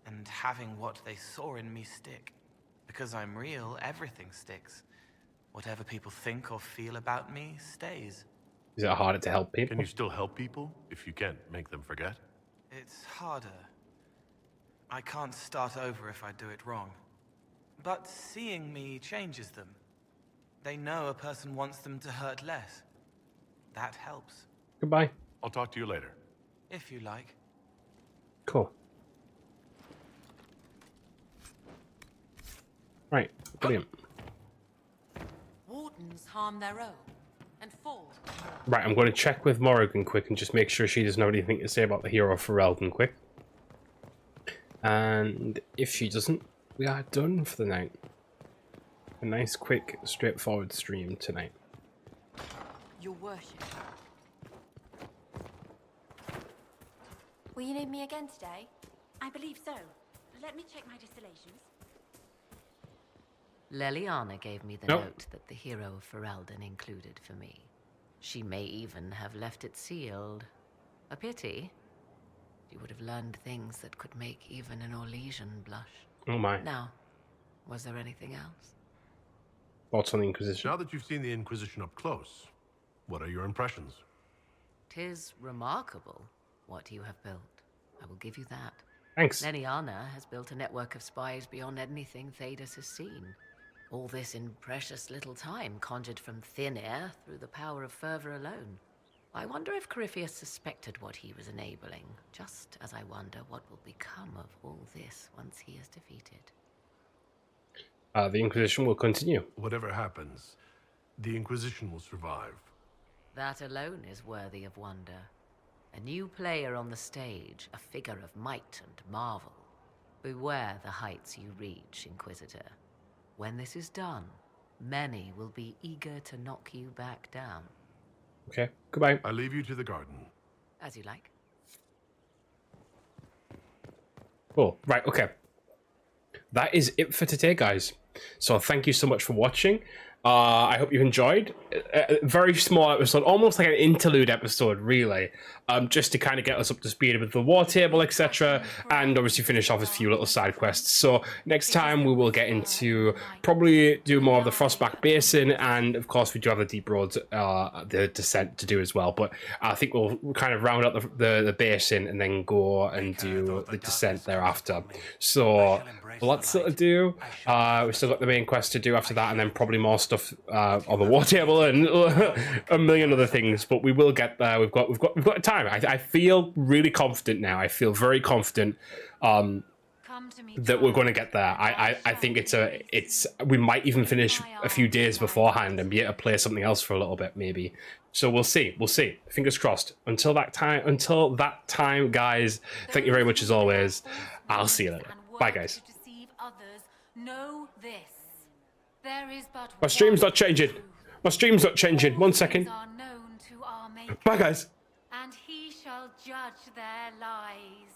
and having what they saw in me stick. Because I'm real, everything sticks. Whatever people think or feel about me stays. Is it harder to help people? Can you still help people if you can't make them forget? It's harder. I can't start over if I do it wrong. But seeing me changes them. They know a person wants them to hurt less. That helps. Goodbye. I'll talk to you later. If you like. Cool. Right, brilliant. Wardens harm their own and fall. Right, I'm going to check with Morrigan quick and just make sure she doesn't have anything to say about the hero for Ferelden quick. And if she doesn't, we are done for the night. A nice, quick, straightforward stream tonight. Your worship. Will you need me again today? I believe so. Let me check my distillations. Leliana gave me the note that the hero of Ferelden included for me. She may even have left it sealed. A pity. She would have learned things that could make even an Orlesian blush. Oh my. Now, was there anything else? Thoughts on the Inquisition? Now that you've seen the Inquisition up close, what are your impressions? 'Tis remarkable what you have built. I will give you that. Thanks. Leliana has built a network of spies beyond anything Thedas has seen. All this in precious little time, conjured from thin air through the power of fervor alone. I wonder if Corypheus suspected what he was enabling, just as I wonder what will become of all this once he is defeated. The Inquisition will continue. Whatever happens, the Inquisition will survive. That alone is worthy of wonder. A new player on the stage, a figure of might and marvel. Beware the heights you reach, Inquisitor. When this is done, many will be eager to knock you back down. Okay, goodbye. I leave you to the garden. As you like. Cool. Right, okay. That is it for today, guys. So thank you so much for watching. I hope you enjoyed. A very small episode, almost like an interlude episode, really, just to kind of get us up to speed with the war table, etc., and obviously finish off a few little side quests. So next time we will get into probably do more of the Frostback Basin, and of course we do have the Deep Roads, the Descent to do as well. But I think we'll kind of round up the Basin and then go and do the Descent thereafter. So lots to do. We've still got the main quest to do after that, and then probably more stuff on the war table and a million other things. But we will get there. We've got time. I feel really confident now. I feel very confident that we're going to get there. I think it's we might even finish a few days beforehand and be able to play something else for a little bit, maybe. So we'll see. Fingers crossed. Until that time, guys. Thank you very much as always. I'll see you later. Bye, guys. Know this. There is but My stream's not changing. My stream's not changing. 1 second. are known to our maker, Bye, guys. and he shall judge their lies.